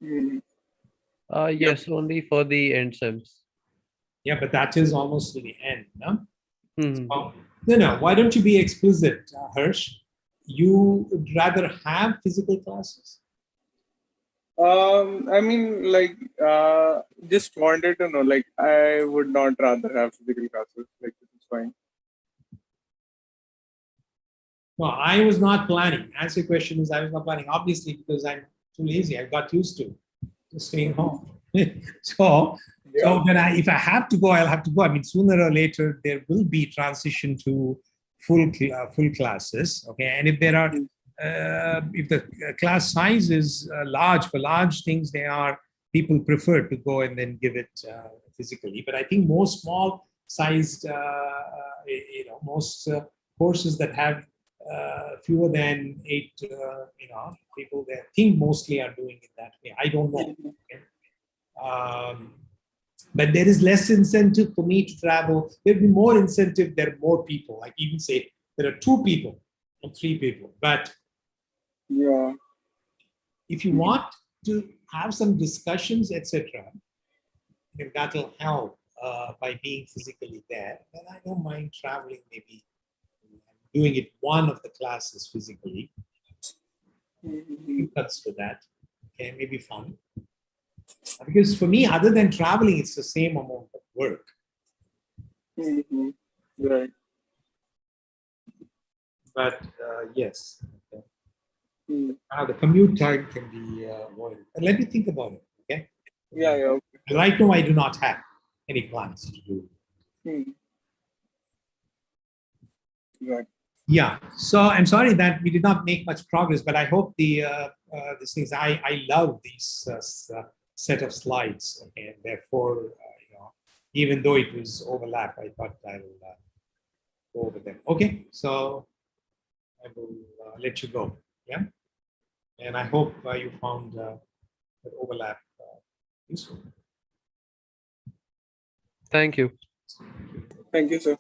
Hmm. Yes, only for the end sems. Yeah, but that is almost to the end. No? Hmm. Oh, no. Why don't you be explicit, Harsh? You would rather have physical classes? I mean, like, just wanted to know, like, I would not rather have physical classes. Like, this is fine. No, I was not planning. Answer your question is I was not planning. Obviously, because I'm too lazy. I got used to staying home. so when if I have to go, I'll have to go. I mean, sooner or later there will be transition to full classes. Okay, and if there are if the class size is large for large things, people prefer to go and then give it physically. But I think most small sized, most courses that have fewer than 8, people there, I think mostly are doing it that way. I don't know. Okay? But there is less incentive for me to travel. There'll be more incentive. There are more people. Like even say there are 2 people or 3 people. But Yeah. if you want to have some discussions, etc., if that'll help by being physically there, then I don't mind traveling. Maybe doing it one of the classes physically. Cuts to that. Okay, maybe fun. Because for me, other than traveling, it's the same amount of work. Mm-hmm. Right. But yes, okay. Mm. The commute time can be avoided. But let me think about it. Okay. Yeah. Yeah. Okay. Right now, I do not have any plans to do. Mm. Right. Yeah. So I'm sorry that we did not make much progress, but I hope these things. I love these set of slides, okay? And therefore, even though it was overlap, I thought I'll go over them. Okay. So I will let you go. Yeah. And I hope you found that overlap useful. Thank you. Thank you, sir.